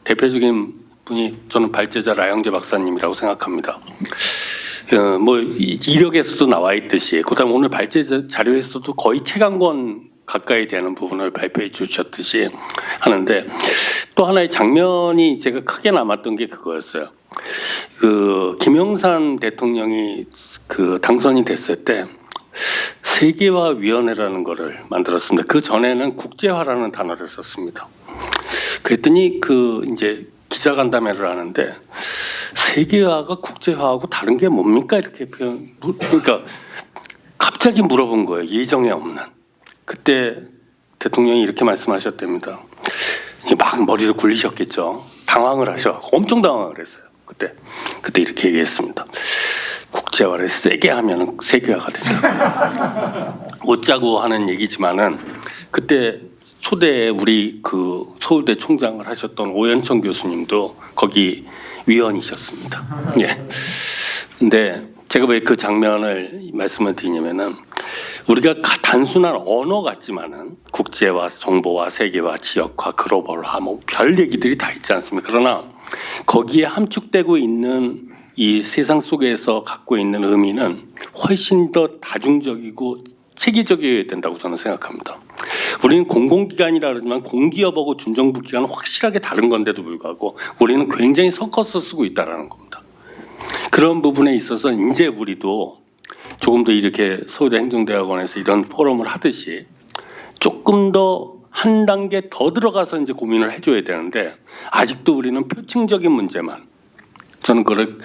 대표적인 분이 저는 발제자 라영재 박사님이라고 생각합니다. 뭐 이력에서도 나와 있듯이, 그다음 오늘 발제자 자료에서도 거의 책 한 권 가까이 되는 부분을 발표해 주셨듯이 하는데, 또 하나의 장면이 제가 크게 남았던 게 그거였어요. 김영삼 대통령이 당선이 됐을 때 세계화위원회라는 거를 만들었습니다. 그 전에는 국제화라는 단어를 썼습니다. 그랬더니 이제 기자간담회를 하는데 세계화가 국제화하고 다른 게 뭡니까? 이렇게 그러니까 갑자기 물어본 거예요. 예정에 없는. 그때 대통령이 이렇게 말씀하셨답니다. 막 머리를 굴리셨겠죠. 당황을 엄청 당황을 했어요. 그때 이렇게 얘기했습니다. 국제화를 세게 하면 세계화가 된다. 웃자고 하는 얘기지만은 그때 초대에 우리 서울대 총장을 하셨던 오연천 교수님도 거기 위원이셨습니다. 예. 근데 제가 왜 그 장면을 말씀을 드리냐면은 우리가 단순한 언어 같지만은 국제화, 정보화, 세계화, 지역화, 글로벌화 뭐 별 얘기들이 다 있지 않습니까? 그러나 거기에 함축되고 있는 이 세상 속에서 갖고 있는 의미는 훨씬 더 다중적이고 체계적이어야 된다고 저는 생각합니다. 우리는 공공기관이라 그러지만 공기업하고 준정부기관은 확실하게 다른 건데도 불구하고 우리는 굉장히 섞어서 쓰고 있다는 겁니다. 그런 부분에 있어서 이제 우리도 조금 더 이렇게 서울대 행정대학원에서 이런 포럼을 하듯이 조금 더 한 단계 더 들어가서 이제 고민을 해줘야 되는데, 아직도 우리는 표층적인 문제만, 저는 그걸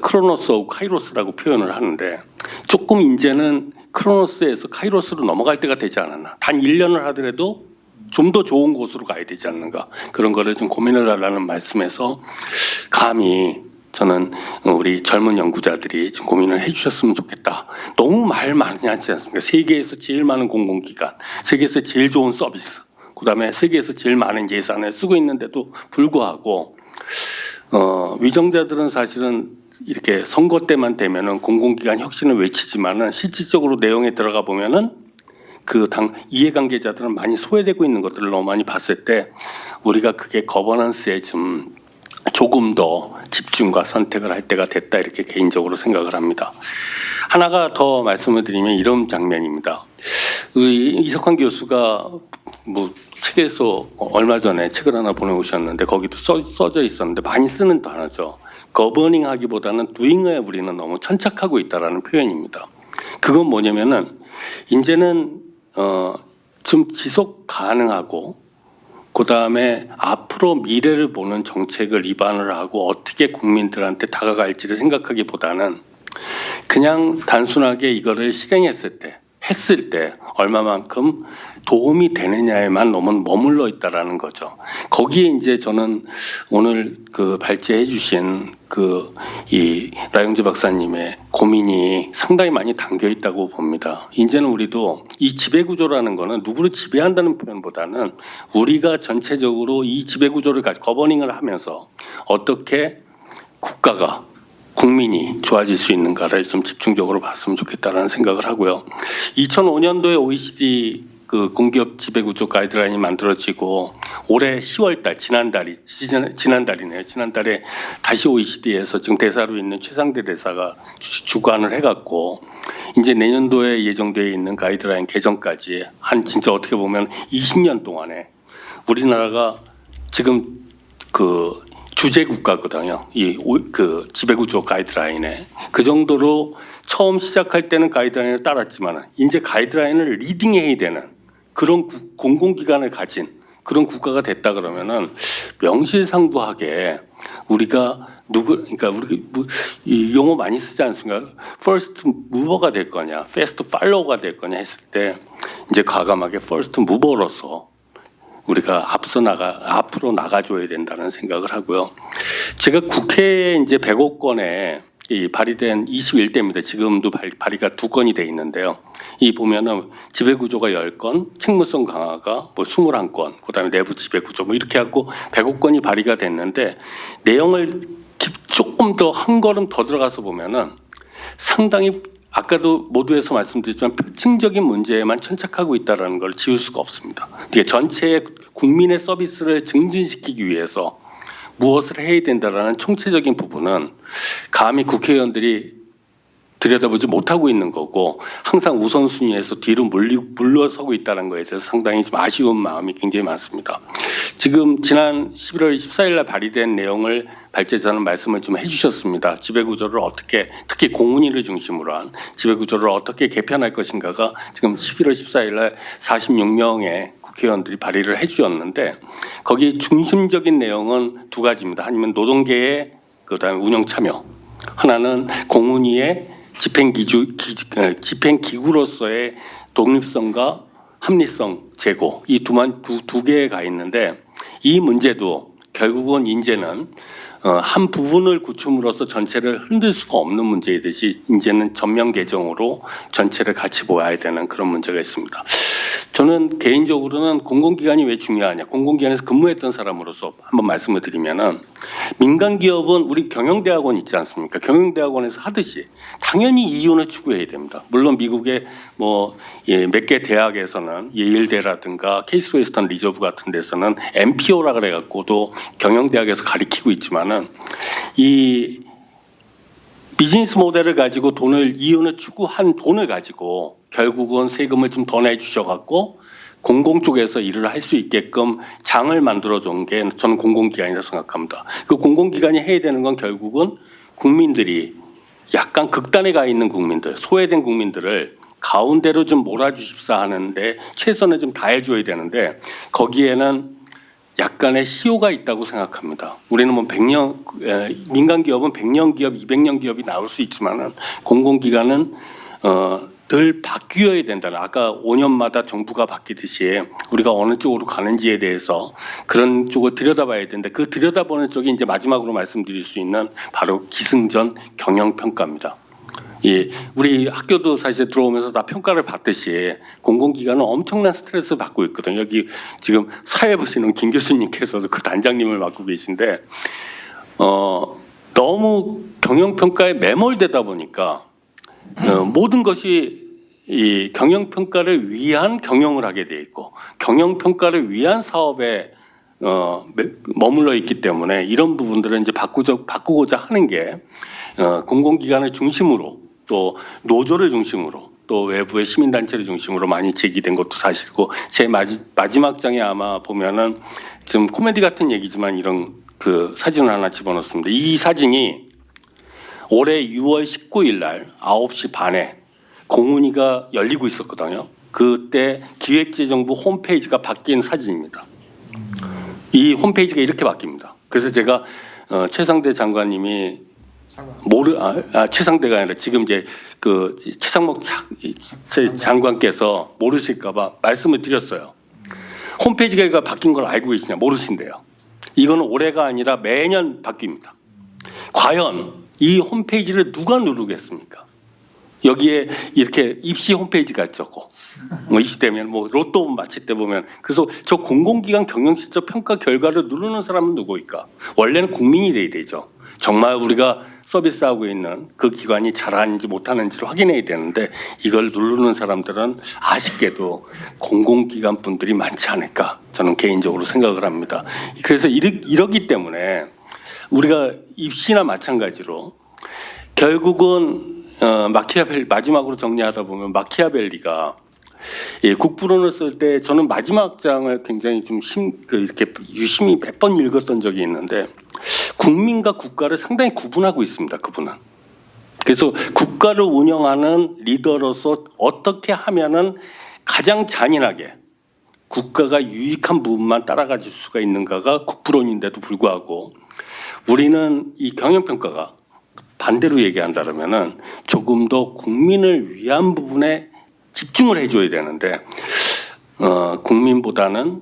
크로노스하고 카이로스라고 표현을 하는데, 조금 이제는 크로노스에서 카이로스로 넘어갈 때가 되지 않았나. 단 1년을 하더라도 좀 더 좋은 곳으로 가야 되지 않는가. 그런 거를 좀 고민해달라는 말씀에서 감히 저는 우리 젊은 연구자들이 좀 고민을 해주셨으면 좋겠다. 너무 말 많이 하지 않습니까? 세계에서 제일 많은 공공기관, 세계에서 제일 좋은 서비스, 그다음에 세계에서 제일 많은 예산을 쓰고 있는데도 불구하고 위정자들은 사실은 이렇게 선거 때만 되면은 공공기관 혁신을 외치지만은 실질적으로 내용에 들어가 보면은 그 당 이해관계자들은 많이 소외되고 있는 것들을 너무 많이 봤을 때 우리가 그게 거버넌스에 좀 조금 더 집중과 선택을 할 때가 됐다 이렇게 개인적으로 생각을 합니다. 하나가 더 말씀을 드리면 이런 장면입니다. 이석환 교수가 뭐 책에서 얼마 전에 책을 하나 보내오셨는데 거기도 써져 있었는데 많이 쓰는 단어죠. 거버닝 하기보다는 두잉에 우리는 너무 천착하고 있다라는 표현입니다. 그건 뭐냐면은 이제는 좀 지속 가능하고 그 다음에 앞으로 미래를 보는 정책을 입안을 하고 어떻게 국민들한테 다가갈지를 생각하기보다는 그냥 단순하게 이거를 실행했을 때 했을 때 얼마만큼 도움이 되느냐에만 너무 머물러 있다라는 거죠. 거기에 이제 저는 오늘 그 발제해 주신 그 이 라영재 박사님의 고민이 상당히 많이 담겨 있다고 봅니다. 이제는 우리도 이 지배 구조라는 거는 누구를 지배한다는 표현보다는 우리가 전체적으로 이 지배 구조를 가지고 거버닝을 하면서 어떻게 국가가 국민이 좋아질 수 있는가를 좀 집중적으로 봤으면 좋겠다라는 생각을 하고요. 2005년도에 OECD 그 공기업 지배구조 가이드라인이 만들어지고 올해 10월달 지난달이네요. 지난달에 다시 OECD에서 지금 대사로 있는 최상대 대사가 주관을 해갖고 이제 내년도에 예정되어 있는 가이드라인 개정까지 한 진짜 어떻게 보면 20년 동안에 우리나라가 지금 그 주재 국가거든요. 그 지배구조 가이드라인에 그 정도로 처음 시작할 때는 가이드라인을 따랐지만 이제 가이드라인을 리딩해야 되는 그런 공공기관을 가진 그런 국가가 됐다 그러면은 명실상부하게 우리가 그러니까 우리 이 용어 많이 쓰지 않습니까? First mover가 될 거냐, Fast follower가 될 거냐 했을 때 이제 과감하게 First mover로서 우리가 앞으로 나가줘야 된다는 생각을 하고요. 제가 국회에 이제 100억 건에 이 발의된 21대입니다. 지금도 발의가 2건이 돼 있는데요. 이 보면은 지배구조가 10건, 책무성 강화가 뭐 21건, 그다음에 내부 지배구조 뭐 이렇게 하고 100억 건이 발의가 됐는데 내용을 조금 더 한 걸음 더 들어가서 보면은 상당히 아까도 모두에서 말씀드렸지만 표층적인 문제에만 천착하고 있다는 걸 지울 수가 없습니다. 이게 전체 국민의 서비스를 증진시키기 위해서 무엇을 해야 된다라는 총체적인 부분은 감히 국회의원들이 들여다보지 못하고 있는 거고 항상 우선순위에서 뒤로 물러서고 있다는 거에 대해서 상당히 좀 아쉬운 마음이 굉장히 많습니다. 지금 지난 11월 14일 날 발의된 내용을 발제자는 말씀을 좀 해주셨습니다. 지배구조를 어떻게 특히 공훈위를 중심으로 한 지배구조를 어떻게 개편할 것인가가 지금 11월 14일 날 46명의 국회의원들이 발의를 해주셨는데 거기 중심적인 내용은 2가지입니다. 하나는 노동계의 그다음에 운영 참여, 하나는 공훈위의 집행기구로서의 독립성과 합리성 제고 이 두 개가 있는데 이 문제도 결국은 이제는 한 부분을 구축으로서 전체를 흔들 수가 없는 문제이듯이 이제는 전면 개정으로 전체를 같이 보아야 되는 그런 문제가 있습니다. 저는 개인적으로는 공공기관이 왜 중요하냐, 공공기관에서 근무했던 사람으로서 한번 말씀을 드리면은 민간 기업은 우리 경영대학원 있지 않습니까? 경영대학원에서 하듯이 당연히 이윤을 추구해야 됩니다. 물론 미국의 뭐 몇 개 대학에서는 예일대라든가 케이스 웨스턴 리저브 같은 데서는 MPO라 그래갖고도 경영대학에서 가리키고 있지만은 이 비즈니스 모델을 가지고 이윤을 추구한 돈을 가지고 결국은 세금을 좀 더 내주셔갖고 공공 쪽에서 일을 할 수 있게끔 장을 만들어준 게 저는 공공기관이라고 생각합니다. 그 공공기관이 해야 되는 건 결국은 국민들이 약간 극단에 가 있는 국민들, 소외된 국민들을 가운데로 좀 몰아주십사 하는데 최선을 좀 다해줘야 되는데 거기에는 약간의 시효가 있다고 생각합니다. 우리는 뭐 민간 기업은 100년 기업, 200년 기업이 나올 수 있지만은 공공기관은 늘 바뀌어야 된다는, 아까 5년마다 정부가 바뀌듯이 우리가 어느 쪽으로 가는지에 대해서 그런 쪽을 들여다봐야 되는데 그 들여다보는 쪽이 이제 마지막으로 말씀드릴 수 있는 바로 기승전 경영평가입니다. 예, 우리 학교도 사실 들어오면서 다 평가를 받듯이 공공기관은 엄청난 스트레스를 받고 있거든요. 여기 지금 사회 보시는 김 교수님께서도 그 단장님을 맡고 계신데 너무 경영평가에 매몰되다 보니까 모든 것이 이 경영평가를 위한 경영을 하게 돼 있고 경영평가를 위한 사업에 머물러 있기 때문에 이런 부분들은 이제 바꾸고자 하는 게 공공기관을 중심으로 또 노조를 중심으로 또 외부의 시민단체를 중심으로 많이 제기된 것도 사실이고 제 마지막 장에 아마 보면은 지금 코미디 같은 얘기지만 이런 그 사진을 하나 집어넣습니다. 이 사진이 올해 6월 19일 날 9시 반에 공훈위가 열리고 있었거든요. 그때 기획재정부 홈페이지가 바뀐 사진입니다. 이 홈페이지가 이렇게 바뀝니다. 그래서 제가 최상대 장관님이 최상대가 아니라 지금 이제 그 최상목 장관께서 모르실까봐 말씀을 드렸어요. 홈페이지가 바뀐 걸 알고 계시냐 모르신대요. 이거는 올해가 아니라 매년 바뀝니다. 과연 이 홈페이지를 누가 누르겠습니까? 여기에 이렇게 입시 홈페이지가 있었고 입시되면 로또 마칠 때 보면 그래서 저 공공기관 경영실적 평가 결과를 누르는 사람은 누구일까? 원래는 국민이 돼야 되죠. 정말 우리가 서비스하고 있는 그 기관이 잘하는지 못하는지를 확인해야 되는데 이걸 누르는 사람들은 아쉽게도 공공기관 분들이 많지 않을까 저는 개인적으로 생각을 합니다. 그래서 이러기 때문에 우리가 입시나 마찬가지로 결국은 마지막으로 정리하다 보면 마키아벨리가 국부론을 쓸 때 저는 마지막 장을 굉장히 좀 이렇게 유심히 몇 번 읽었던 적이 있는데 국민과 국가를 상당히 구분하고 있습니다. 그분은. 그래서 국가를 운영하는 리더로서 어떻게 하면은 가장 잔인하게 국가가 유익한 부분만 따라가질 수가 있는가가 국부론인데도 불구하고 우리는 이 경영평가가 반대로 얘기한다면은 조금 더 국민을 위한 부분에 집중을 해줘야 되는데 국민보다는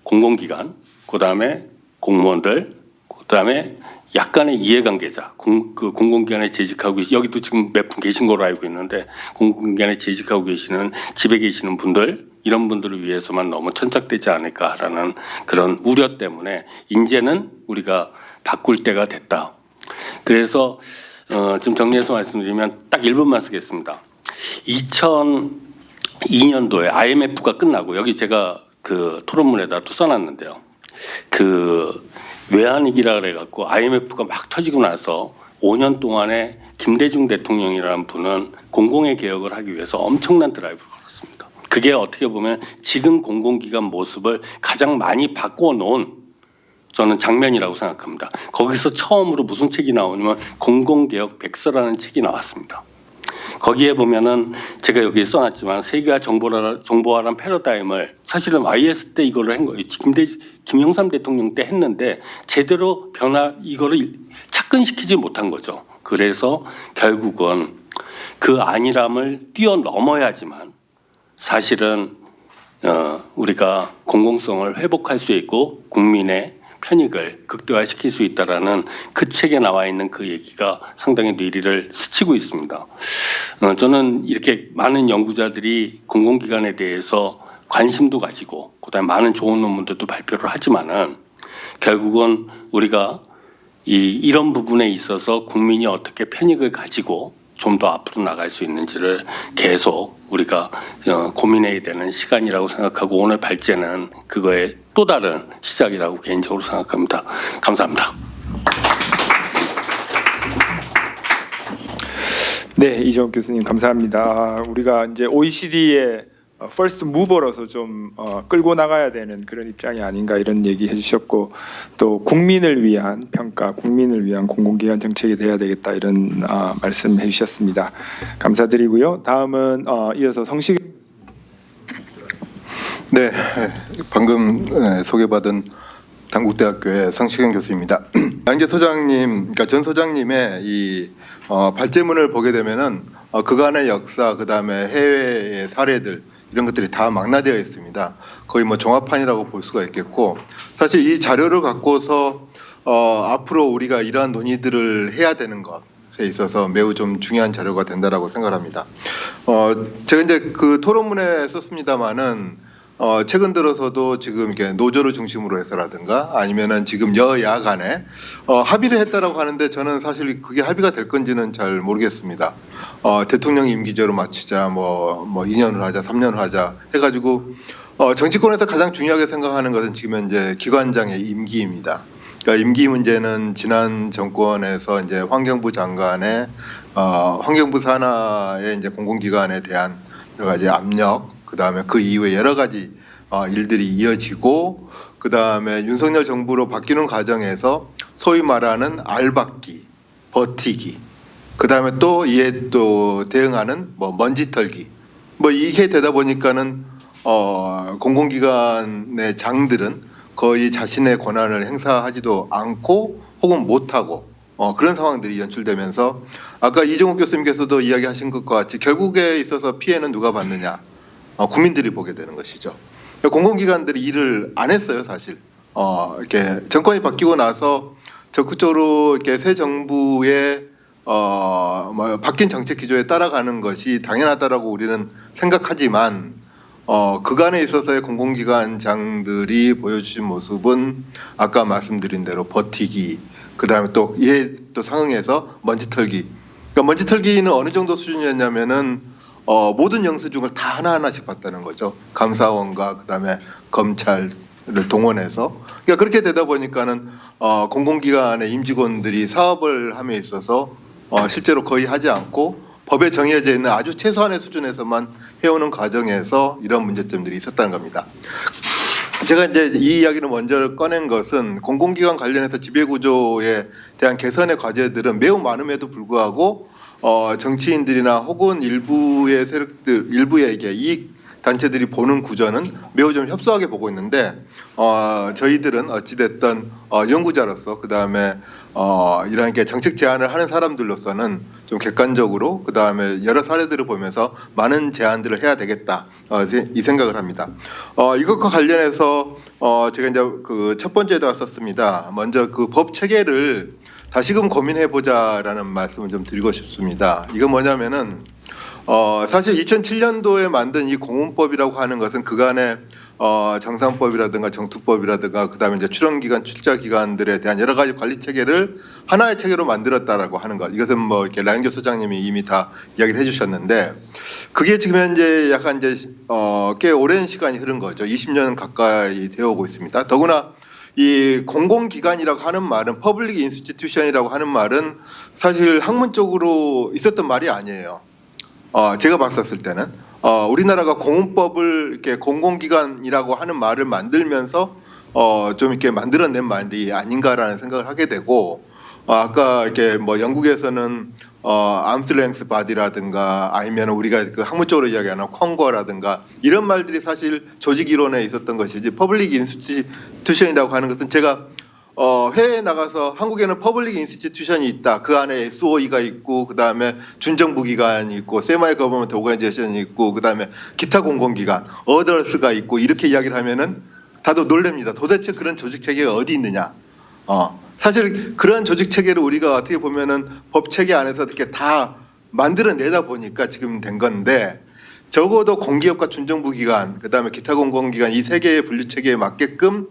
공공기관, 그다음에 공무원들, 그다음에 약간의 이해관계자, 공공기관에 재직하고 여기도 지금 몇 분 계신 걸로 알고 있는데 공공기관에 재직하고 계시는 집에 계시는 분들 이런 분들을 위해서만 너무 천착되지 않을까라는 그런 우려 때문에 이제는 우리가 바꿀 때가 됐다. 그래서 좀 정리해서 말씀드리면 딱 1분만 쓰겠습니다. 2002년도에 IMF가 끝나고 여기 제가 그 토론문에다 투써놨는데요. 그 외환위기라 그래갖고 IMF가 막 터지고 나서 5년 동안에 김대중 대통령이라는 분은 공공의 개혁을 하기 위해서 엄청난 드라이브를 걸었습니다. 그게 어떻게 보면 지금 공공기관 모습을 가장 많이 바꿔놓은 저는 장면이라고 생각합니다. 거기서 처음으로 무슨 책이 나오냐면 공공개혁 백서라는 책이 나왔습니다. 거기에 보면은 제가 여기 써놨지만 세계화 정보화란 패러다임을 사실은 YS 때 이거를 한 거예요. 김영삼 대통령 때 했는데 제대로 이거를 착근시키지 못한 거죠. 그래서 결국은 그 안일함을 뛰어넘어야지만 사실은 우리가 공공성을 회복할 수 있고 국민의 편익을 극대화시킬 수 있다라는 그 책에 나와 있는 그 얘기가 상당히 뇌리를 스치고 있습니다. 저는 이렇게 많은 연구자들이 공공기관에 대해서 관심도 가지고 그다음에 많은 좋은 논문들도 발표를 하지만은 결국은 우리가 이런 부분에 있어서 국민이 어떻게 편익을 가지고 좀 더 앞으로 나갈 수 있는지를 계속 우리가 고민해야 되는 시간이라고 생각하고 오늘 발제는 그거의 또 다른 시작이라고 개인적으로 생각합니다. 감사합니다. 네, 이정욱 교수님 감사합니다. 우리가 이제 OECD의 퍼스트 무버로서 좀 끌고 나가야 되는 그런 입장이 아닌가 이런 얘기 해주셨고 또 국민을 위한 평가, 국민을 위한 공공기관 정책이 돼야 되겠다 이런 말씀 해주셨습니다. 감사드리고요. 다음은 이어서 성식. 네, 방금 소개받은 당국대학교의 성시경 교수입니다. 양재 소장님, 그러니까 전 소장님의 이 발제문을 보게 되면은 그간의 역사, 그 다음에 해외의 사례들 이런 것들이 다 망라되어 있습니다. 거의 뭐 종합판이라고 볼 수가 있겠고 사실 이 자료를 갖고서 앞으로 우리가 이러한 논의들을 해야 되는 것에 있어서 매우 좀 중요한 자료가 된다라고 생각합니다. 제가 이제 그 토론문에 썼습니다마는 최근 들어서도 지금 이렇게 노조를 중심으로 해서라든가 아니면은 지금 여야 간에 합의를 했다라고 하는데 저는 사실 그게 합의가 될 건지는 잘 모르겠습니다. 대통령 임기제로 맞추자, 뭐 2년을 하자, 3년을 하자 해가지고 정치권에서 가장 중요하게 생각하는 것은 지금 현재 기관장의 임기입니다. 그러니까 임기 문제는 지난 정권에서 이제 환경부 장관의 환경부 산하의 이제 공공기관에 대한 여러 가지 압력, 그 다음에 그 이후에 여러 가지 일들이 이어지고, 그 다음에 윤석열 정부로 바뀌는 과정에서 소위 말하는 알박기, 버티기, 그 다음에 또 이에 또 대응하는 뭐 먼지 털기, 뭐 이게 되다 보니까는 공공기관의 장들은 거의 자신의 권한을 행사하지도 않고 혹은 못하고 그런 상황들이 연출되면서 아까 이종욱 교수님께서도 이야기하신 것과 같이 결국에 있어서 피해는 누가 받느냐? 국민들이 보게 되는 것이죠. 공공기관들이 일을 안 했어요, 사실. 이렇게 정권이 바뀌고 나서 적극적으로 이렇게 새 정부의 바뀐 정책 기조에 따라가는 것이 당연하다라고 우리는 생각하지만 그간에 있어서의 공공기관장들이 보여주신 모습은 아까 말씀드린 대로 버티기, 그 다음에 또 이에 또 상응해서 먼지 털기. 그러니까 먼지 털기는 어느 정도 수준이었냐면은 모든 영수증을 다 하나하나씩 봤다는 거죠. 감사원과 그 다음에 검찰을 동원해서. 그러니까 그렇게 되다 보니까는 공공기관의 임직원들이 사업을 함에 있어서 실제로 거의 하지 않고 법에 정해져 있는 아주 최소한의 수준에서만 해오는 과정에서 이런 문제점들이 있었다는 겁니다. 제가 이제 이 이야기를 먼저 꺼낸 것은 공공기관 관련해서 지배구조에 대한 개선의 과제들은 매우 많음에도 불구하고 정치인들이나 혹은 일부의 세력들, 일부의 이게 이익 단체들이 보는 구조는 매우 좀 협소하게 보고 있는데 저희들은 어찌됐든 연구자로서 그 다음에 이런 게 정책 제안을 하는 사람들로서는 좀 객관적으로 그 다음에 여러 사례들을 보면서 많은 제안들을 해야 되겠다 이 생각을 합니다. 이것과 관련해서 제가 이제 그 첫 번째에다가 썼습니다. 먼저 그 법 체계를 다시금 고민해 보자라는 말씀을 좀 드리고 싶습니다. 이건 뭐냐면은 사실 2007년도에 만든 이 공원법이라고 하는 것은 그간의 정상법이라든가 정투법이라든가 그다음에 이제 출원기관, 출자기관들에 대한 여러 가지 관리 체계를 하나의 체계로 만들었다라고 하는 것. 이것은 뭐 이렇게 라인교 소장님이 이미 다 이야기를 해주셨는데 그게 지금 현재 약간 이제 꽤 오랜 시간이 흐른 거죠. 20년 가까이 되어오고 있습니다. 더구나 이 공공기관이라고 하는 말은 퍼블릭 인스티튜션이라고 하는 말은 사실 학문적으로 있었던 말이 아니에요. 제가 봤었을 때는 우리나라가 공원법을 이렇게 공공기관이라고 하는 말을 만들면서 좀 이렇게 만들어낸 말이 아닌가라는 생각을 하게 되고 아까 이렇게 뭐 영국에서는 암스랭스 바디라든가 아니면 우리가 그 학문적으로 이야기하는 컨거라든가 이런 말들이 사실 조직 이론에 있었던 것이지 퍼블릭 인스티튜션이라고 하는 것은 제가 해외에 나가서 한국에는 퍼블릭 인스티튜션이 있다. 그 안에 SOE가 있고 그다음에 준정부 기관이 있고 세마이 거버먼트 오거나이제이션이 있고 그다음에 기타 공공기관 어더스가 있고 이렇게 이야기를 하면은 다들 놀랍니다. 도대체 그런 조직 체계가 어디 있느냐? 사실 그런 조직 체계를 우리가 어떻게 보면은 법 체계 안에서 이렇게 다 만들어내다 보니까 지금 된 건데 적어도 공기업과 준정부 기관 그다음에 기타 공공기관 이 세 개의 분류 체계에 맞게끔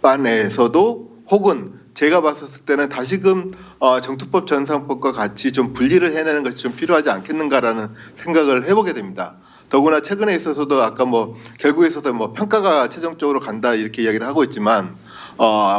법안에서도 혹은 제가 봤었을 때는 다시금 정투법 전상법과 같이 좀 분리를 해내는 것이 좀 필요하지 않겠는가라는 생각을 해보게 됩니다. 더구나 최근에 있어서도 아까 뭐 결국에 있어서 뭐 평가가 최종적으로 간다 이렇게 이야기를 하고 있지만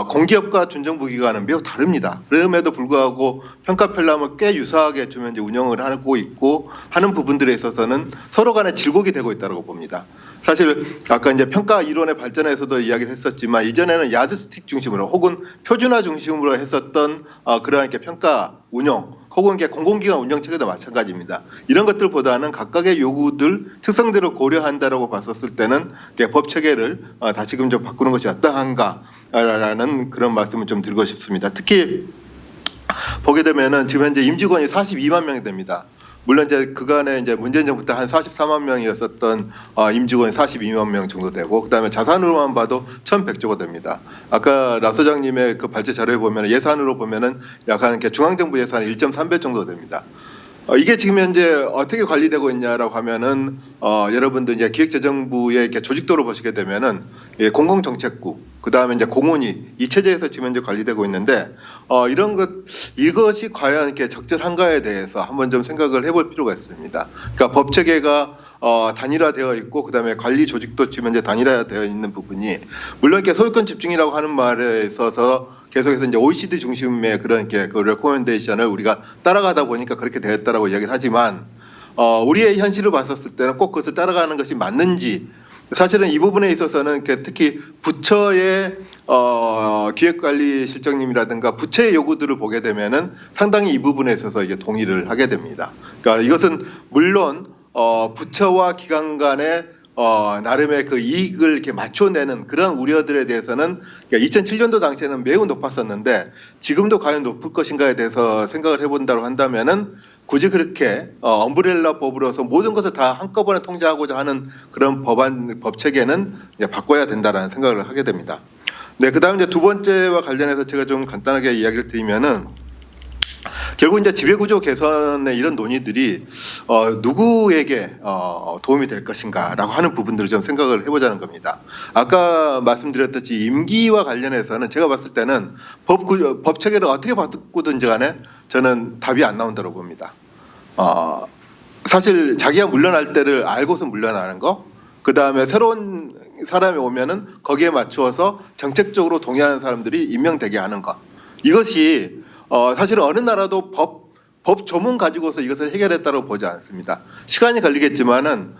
공기업과 준정부 기관은 매우 다릅니다. 그럼에도 불구하고 평가 편람을 꽤 유사하게 좀 이제 운영을 하고 있고 하는 부분들에 있어서는 서로 간에 질곡이 되고 있다고 봅니다. 사실 아까 이제 평가 이론의 발전에서도 이야기를 했었지만 이전에는 야드스틱 중심으로 혹은 표준화 중심으로 했었던 그러한 이렇게 평가 운영 혹은 이렇게 공공기관 운영 체계도 마찬가지입니다. 이런 것들보다는 각각의 요구들 특성대로 고려한다라고 봤었을 때는 법 체계를 다시금 좀 바꾸는 것이 어떠한가라는 그런 말씀을 좀 드리고 싶습니다. 특히 보게 되면은 지금 현재 임직원이 42만 명이 됩니다. 물론 이제 그간에 이제 문재인 정부 때 한 44만 명이었었던 임직원이 42만 명 정도 되고 그다음에 자산으로만 봐도 1,100조가 됩니다. 아까 라 소장님의 그 발제 자료에 보면 예산으로 보면은 약간 이렇게 중앙정부 예산 1.3배 정도 됩니다. 이게 지금 현재 어떻게 관리되고 있냐라고 하면은 여러분들 이제 기획재정부의 이렇게 조직도로 보시게 되면은 공공정책국 그다음에 이제 공원이 이 체제에서 지금 현재 관리되고 있는데 이것이 과연 이렇게 적절한가에 대해서 한번 좀 생각을 해볼 필요가 있습니다. 그러니까 법 체계가 단일화되어 있고 그다음에 관리 조직도 지금 현재 단일화되어 있는 부분이 물론 이렇게 소유권 집중이라고 하는 말에 있어서 계속해서 이제 OECD 중심의 그런 이렇게 그 레코멘데이션을 우리가 따라가다 보니까 그렇게 되었다라고 이야기를 하지만 우리의 현실을 봤었을 때는 꼭 그것을 따라가는 것이 맞는지 사실은 이 부분에 있어서는 특히 부처의 기획관리실장님이라든가 부처의 요구들을 보게 되면은 상당히 이 부분에 있어서 이게 동의를 하게 됩니다. 그러니까 이것은 물론 부처와 기관 간의 나름의 그 이익을 이렇게 맞춰내는 그런 우려들에 대해서는 그러니까 2007년도 당시에는 매우 높았었는데 지금도 과연 높을 것인가에 대해서 생각을 해본다고 한다면은 굳이 그렇게 엄브렐라법으로서 모든 것을 다 한꺼번에 통제하고자 하는 그런 법 체계는 이제 바꿔야 된다라는 생각을 하게 됩니다. 네, 그다음 이제 두 번째와 관련해서 제가 좀 간단하게 이야기를 드리면은 결국 이제 지배구조 개선의 이런 논의들이 누구에게 도움이 될 것인가라고 하는 부분들을 좀 생각을 해보자는 겁니다. 아까 말씀드렸듯이 임기와 관련해서는 제가 봤을 때는 법 체계를 어떻게 바꾸든지 간에 저는 답이 안 나온다고 봅니다. 사실 자기가 물러날 때를 알고서 물러나는 거, 그 다음에 새로운 사람이 오면은 거기에 맞추어서 정책적으로 동의하는 사람들이 임명되게 하는 것, 이것이 사실 어느 나라도 법 조문 가지고서 이것을 해결했다고 보지 않습니다. 시간이 걸리겠지만은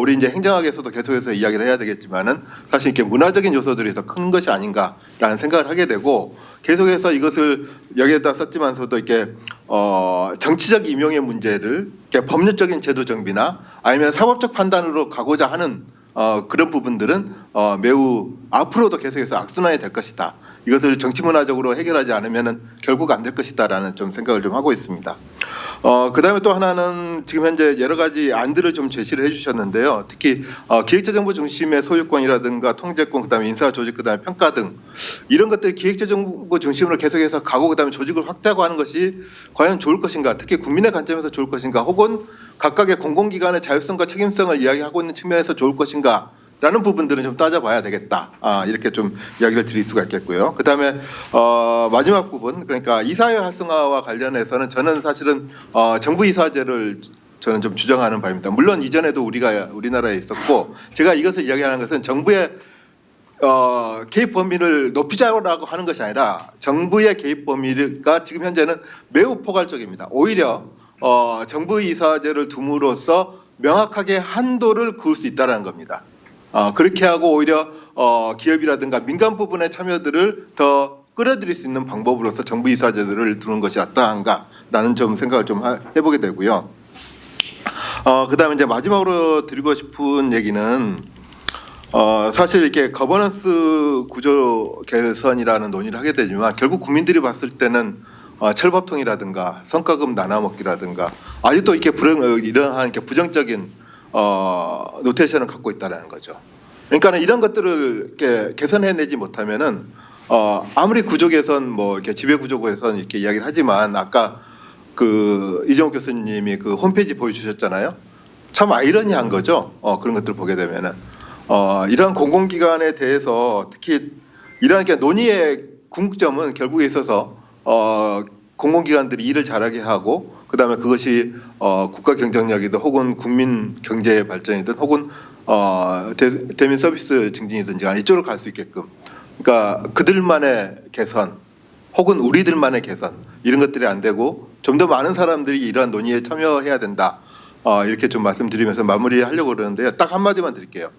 우리 이제 행정학에서도 계속해서 이야기를 해야 되겠지만은 사실 이렇게 문화적인 요소들이 더 큰 것이 아닌가라는 생각을 하게 되고 계속해서 이것을 여기에다 썼지만서도 이렇게 정치적 임용의 문제를 이렇게 법률적인 제도 정비나 아니면 사법적 판단으로 가고자 하는 그런 부분들은 매우 앞으로도 계속해서 악순환이 될 것이다. 이것을 정치 문화적으로 해결하지 않으면은 결국 안 될 것이다라는 좀 생각을 좀 하고 있습니다. 그다음에 또 하나는 지금 현재 여러 가지 안들을 좀 제시를 해주셨는데요. 특히 기획재정부 중심의 소유권이라든가 통제권, 그다음에 인사 조직, 그다음에 평가 등 이런 것들 기획재정부 중심으로 계속해서 가고 그다음에 조직을 확대하고 하는 것이 과연 좋을 것인가? 특히 국민의 관점에서 좋을 것인가? 혹은 각각의 공공기관의 자율성과 책임성을 이야기하고 있는 측면에서 좋을 것인가? 라는 부분들은 좀 따져봐야 되겠다. 이렇게 좀 이야기를 드릴 수가 있겠고요. 그다음에 마지막 부분, 그러니까 이사회 활성화와 관련해서는 저는 사실은 정부 이사제를 저는 좀 주장하는 바입니다. 물론 이전에도 우리나라에 있었고 제가 이것을 이야기하는 것은 정부의 개입 범위를 높이자라고 하는 것이 아니라 정부의 개입 범위가 지금 현재는 매우 포괄적입니다. 오히려 정부 이사제를 둠으로써 명확하게 한도를 그을 수 있다는 겁니다. 그렇게 하고 오히려 기업이라든가 민간 부분의 참여들을 더 끌어들일 수 있는 방법으로서 정부 이사제들을 두는 것이 어떠한가라는 좀 생각을 좀 해보게 되고요. 그다음에 이제 마지막으로 드리고 싶은 얘기는 사실 이렇게 거버넌스 구조 개선이라는 논의를 하게 되지만 결국 국민들이 봤을 때는 철법통이라든가 성과급 나눠먹기라든가 아직도 이렇게 이러한 이렇게 부정적인 노테이션을 갖고 있다는 거죠. 그러니까 이런 것들을 이렇게 개선해내지 못하면은 아무리 구조 개선 뭐 이렇게 지배 구조 개선 이렇게 이야기를 하지만 아까 그 이정욱 교수님이 그 홈페이지 보여주셨잖아요. 참 아이러니한 거죠. 그런 것들을 보게 되면은 이러한 공공기관에 대해서 특히 이러한 이렇게 논의의 궁극점은 결국에 있어서 공공기관들이 일을 잘하게 하고 그다음에 그것이 국가 경쟁력이든 혹은 국민 경제 발전이든 혹은 대민 서비스 증진이든지 이쪽으로 갈 수 있게끔 그러니까 그들만의 개선 혹은 우리들만의 개선 이런 것들이 안 되고 좀 더 많은 사람들이 이러한 논의에 참여해야 된다. 이렇게 좀 말씀드리면서 마무리하려고 그러는데요. 딱 한마디만 드릴게요.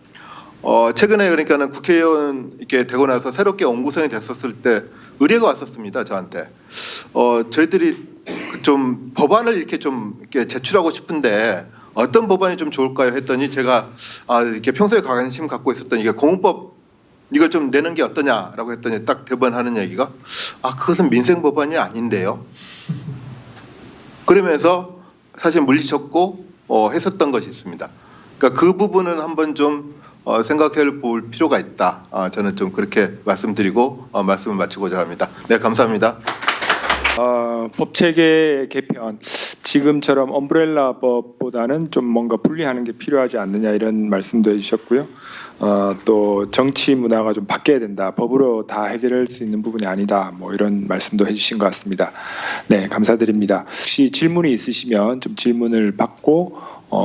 최근에 그러니까는 국회의원 이렇게 되고 나서 새롭게 온구성이 됐었을 때 의뢰가 왔었습니다. 저한테 저희들이 좀 법안을 이렇게 좀 이렇게 제출하고 싶은데 어떤 법안이 좀 좋을까요? 했더니 제가 이렇게 평소에 관심 갖고 있었던 이게 공무법 이걸 좀 내는 게 어떠냐라고 했더니 딱 대번하는 얘기가 그것은 민생 법안이 아닌데요. 그러면서 사실 물리쳤고 했었던 것이 있습니다. 그러니까 그 부분은 한번 좀 생각해 볼 필요가 있다. 저는 좀 그렇게 말씀드리고 말씀을 마치고자 합니다. 네, 감사합니다. 법체계 개편 지금처럼 엄브렐라법보다는 좀 뭔가 분리하는 게 필요하지 않느냐 이런 말씀도 해주셨고요. 또 정치 문화가 좀 바뀌어야 된다. 법으로 다 해결할 수 있는 부분이 아니다. 뭐 이런 말씀도 해주신 것 같습니다. 네, 감사드립니다. 혹시 질문이 있으시면 좀 질문을 받고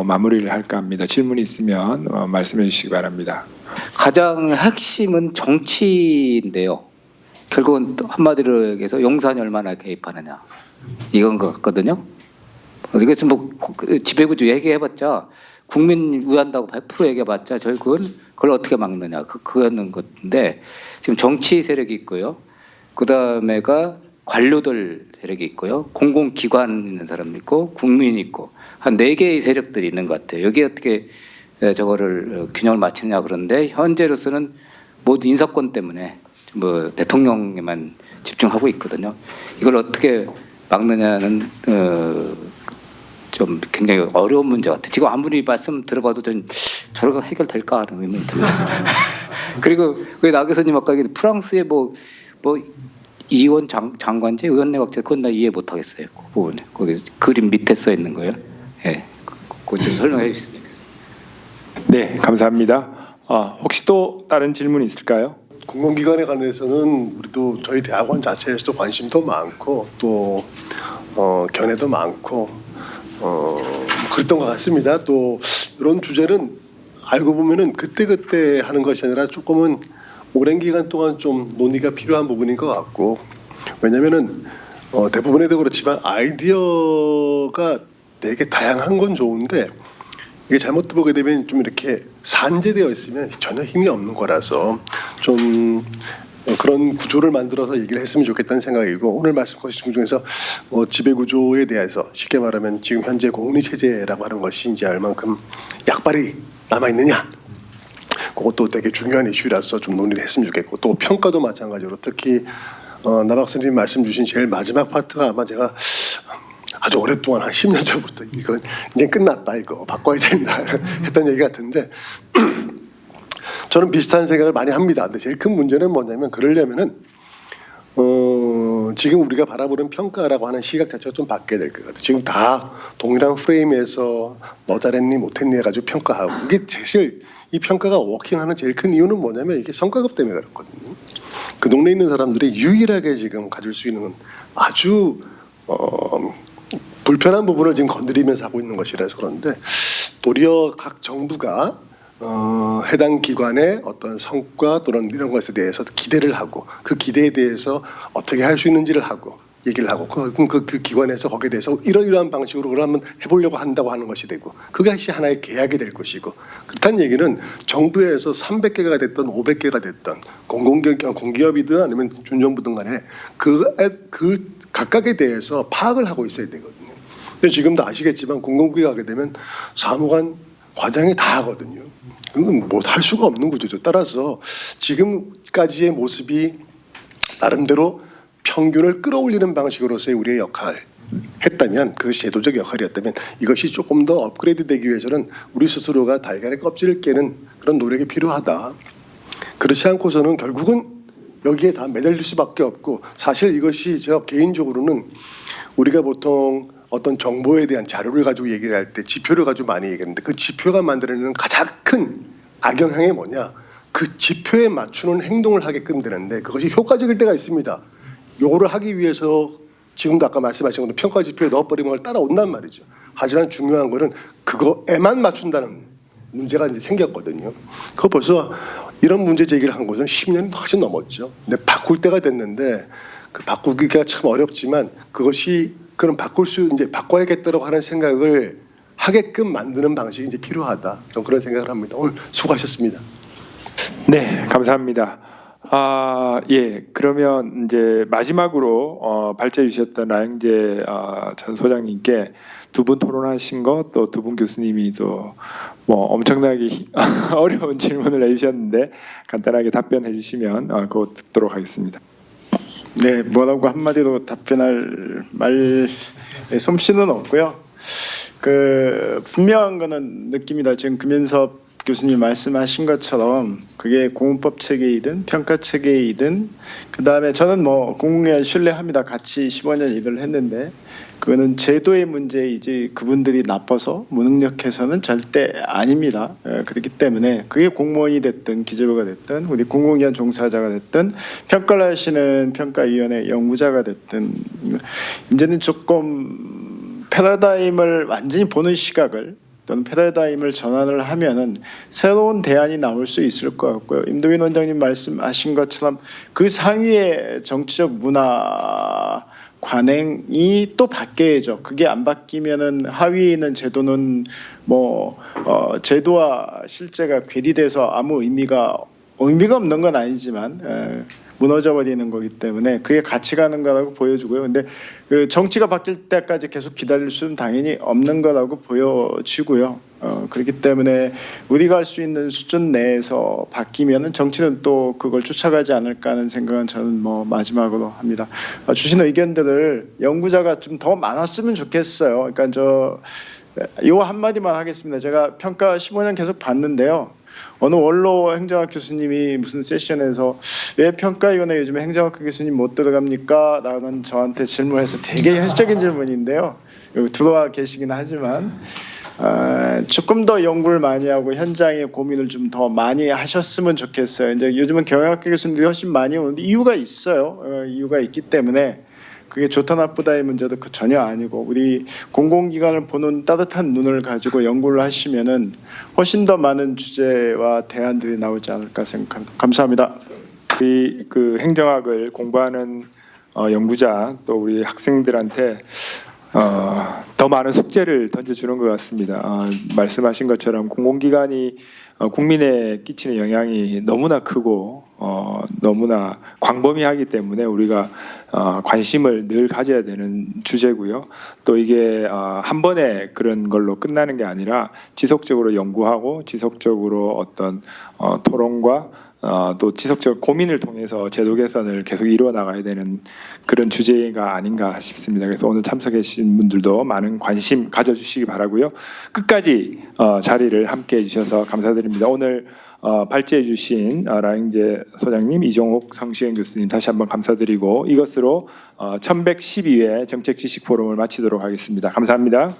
마무리를 할까 합니다. 질문이 있으면 말씀해 주시기 바랍니다. 가장 핵심은 정치인데요. 결국은 또 한마디로 얘기해서 용산이 얼마나 개입하느냐 이건 것 같거든요. 이것은 뭐 지배구조 얘기해봤자 국민 위한다고 100% 얘기해봤자 결국은 그걸 어떻게 막느냐 그거는 건데 지금 정치 세력이 있고요. 그 다음에가 관료들 세력이 있고요. 공공기관 있는 사람 있고 국민이 있고 한 4개의 세력들이 있는 것 같아요. 여기 어떻게 저거를 균형을 맞추느냐 그런데 현재로서는 모두 인사권 때문에 뭐 대통령에만 집중하고 있거든요. 이걸 어떻게 막느냐는 좀 굉장히 어려운 문제 같아요. 지금 아무리 말씀 들어봐도 전 저렇게 해결될까 하는 의문이 듭니다. 그리고 왜 나 교수님 아까 프랑스의 뭐 이원 장관제 의원 내각제 그건 나 이해 못 하겠어요. 그 부분에 거기 그림 밑에 써 있는 거예요. 예, 그거 좀 설명해 주시면. 네, 감사합니다. 혹시 또 다른 질문이 있을까요? 공공기관에 관해서는 우리도 저희 대학원 자체에서도 관심도 많고 또 견해도 많고 그랬던 것 같습니다. 또 이런 주제는 알고 보면은 그때 하는 것이 아니라 조금은 오랜 기간 동안 좀 논의가 필요한 부분인 것 같고 왜냐면은 대부분에도 그렇지만 아이디어가 되게 다양한 건 좋은데 이게 잘못 보게 되면 좀 이렇게 산재되어 있으면 전혀 힘이 없는 거라서 좀 그런 구조를 만들어서 얘기를 했으면 좋겠다는 생각이고 오늘 말씀하신 중에서 지배구조에 대해서 쉽게 말하면 지금 현재 공리 체제라고 하는 것이 이제 얼만큼 약발이 남아 있느냐 그것도 되게 중요한 이슈라서 좀 논의를 했으면 좋겠고 또 평가도 마찬가지로 특히 나 박사님 말씀 주신 제일 마지막 파트가 아마 제가 아주 오랫동안 한 10년 전부터 이건 이제 끝났다 이거 바꿔야 된다 했던 얘기 같은데 저는 비슷한 생각을 많이 합니다. 근데 제일 큰 문제는 뭐냐면 그러려면은 지금 우리가 바라보는 평가라고 하는 시각 자체가 좀 바뀌어야 될 것 같아요. 지금 다 동일한 프레임에서 너 잘했니 못했니 해가지고 평가하고 이게 사실 이 평가가 워킹하는 제일 큰 이유는 뭐냐면 이게 성과급 때문에 그렇거든요. 그 동네에 있는 사람들이 유일하게 지금 가질 수 있는 아주 불편한 부분을 지금 건드리면서 하고 있는 것이라서 그런데 도리어 각 정부가 해당 기관의 어떤 성과 또는 이런 것에 대해서 기대를 하고 그 기대에 대해서 어떻게 할 수 있는지를 하고 얘기를 하고 그 기관에서 거기에 대해서 이러이러한 방식으로 그걸 한번 해보려고 한다고 하는 것이 되고 그것이 하나의 계약이 될 것이고 그렇다는 얘기는 정부에서 300개가 됐든 500개가 됐든 공기업이든 아니면 준정부든 간에 그 각각에 대해서 파악을 하고 있어야 되거든요. 근데 지금도 아시겠지만 공공기관이 하게 되면 사무관 과장이 다 하거든요. 그건 뭐 할 수가 없는 구조죠. 따라서 지금까지의 모습이 나름대로 평균을 끌어올리는 방식으로서의 우리의 역할 했다면 그것이 제도적 역할이었다면 이것이 조금 더 업그레이드 되기 위해서는 우리 스스로가 달걀의 껍질을 깨는 그런 노력이 필요하다. 그렇지 않고서는 결국은 여기에 다 매달릴 수밖에 없고 사실 이것이 저 개인적으로는 우리가 보통 어떤 정보에 대한 자료를 가지고 얘기를 할 때 지표를 가지고 많이 얘기하는데 그 지표가 만들어내는 가장 큰 악영향이 뭐냐 그 지표에 맞추는 행동을 하게끔 되는데 그것이 효과적일 때가 있습니다. 요거를 하기 위해서 지금도 아까 말씀하신 것처럼 평가 지표에 넣어버리면 그걸 따라온단 말이죠. 하지만 중요한 거는 그거에만 맞춘다는 문제가 이제 생겼거든요. 그거 벌써 이런 문제 제기를 한 것은 10년이 훨씬 넘었죠. 근데 바꿀 때가 됐는데 그 바꾸기가 참 어렵지만 그것이 그럼 바꿔야겠다고 하는 생각을 하게끔 만드는 방식이 이제 필요하다. 좀 그런 생각을 합니다. 오늘 수고하셨습니다. 네, 감사합니다. 예, 그러면 이제 마지막으로 발제해 주셨던 나영재 전 소장님께 두 분 토론하신 것 또 두 분 교수님이 또 뭐 엄청나게 어려운 질문을 해주셨는데 간단하게 답변해 주시면 그거 듣도록 하겠습니다. 네, 뭐라고 한마디로 답변할 말의 솜씨는 없고요. 그 분명한 거는 느낍니다. 지금 금연섭 교수님 말씀하신 것처럼 그게 공문법 체계이든 평가 체계이든 그 다음에 저는 뭐 공공기관 신뢰합니다. 같이 15년 일을 했는데 그거는 제도의 문제이지 그분들이 나빠서 무능력해서는 절대 아닙니다. 그렇기 때문에 그게 공무원이 됐든 기재부가 됐든 우리 공공기관 종사자가 됐든 평가를 하시는 평가위원회 연구자가 됐든 이제는 조금 패러다임을 완전히 보는 시각을 또는 패러다임을 전환을 하면은 새로운 대안이 나올 수 있을 것 같고요. 임동인 원장님 말씀하신 것처럼 그 상위의 정치적 문화 관행이 또 바뀌어야죠. 그게 안 바뀌면은 하위에 있는 제도는 제도와 실제가 괴리돼서 아무 의미가 없는 건 아니지만 무너져 버리는 거기 때문에 그게 같이 가는 거라고 보여주고요. 근데 그 정치가 바뀔 때까지 계속 기다릴 수는 당연히 없는 거라고 보여지고요. 그렇기 때문에 우리가 할 수 있는 수준 내에서 바뀌면은 정치는 또 그걸 쫓아가지 않을까 하는 생각은 저는 마지막으로 합니다. 주신 의견들을 연구자가 좀 더 많았으면 좋겠어요. 그러니까 요 한마디만 하겠습니다. 제가 평가 15년 계속 봤는데요. 어느 원로 행정학 교수님이 무슨 세션에서 왜 평가위원회 요즘에 행정학 교수님 못 들어갑니까? 라는 저한테 질문해서 되게 현실적인 질문인데요. 여기 들어와 계시긴 하지만 조금 더 연구를 많이 하고 현장의 고민을 좀 더 많이 하셨으면 좋겠어요. 이제 요즘은 경영학교 교수님들이 훨씬 많이 오는데 이유가 있어요. 이유가 있기 때문에 그게 좋다 나쁘다의 문제도 전혀 아니고 우리 공공기관을 보는 따뜻한 눈을 가지고 연구를 하시면은 훨씬 더 많은 주제와 대안들이 나오지 않을까 생각합니다. 감사합니다. 우리 그 행정학을 공부하는 연구자 또 우리 학생들한테 더 많은 숙제를 던져주는 것 같습니다. 말씀하신 것처럼 공공기관이 국민에 끼치는 영향이 너무나 크고 너무나 광범위하기 때문에 우리가 관심을 늘 가져야 되는 주제고요. 또 이게 한 번에 그런 걸로 끝나는 게 아니라 지속적으로 연구하고 지속적으로 어떤 토론과 또 지속적 고민을 통해서 제도 개선을 계속 이루어 나가야 되는 그런 주제가 아닌가 싶습니다. 그래서 오늘 참석해 주신 분들도 많은 관심 가져주시기 바라고요. 끝까지 자리를 함께해 주셔서 감사드립니다. 오늘 발제해 주신 라잉제 소장님, 이종옥 성시현 교수님 다시 한번 감사드리고 이것으로 1112회 정책지식 포럼을 마치도록 하겠습니다. 감사합니다.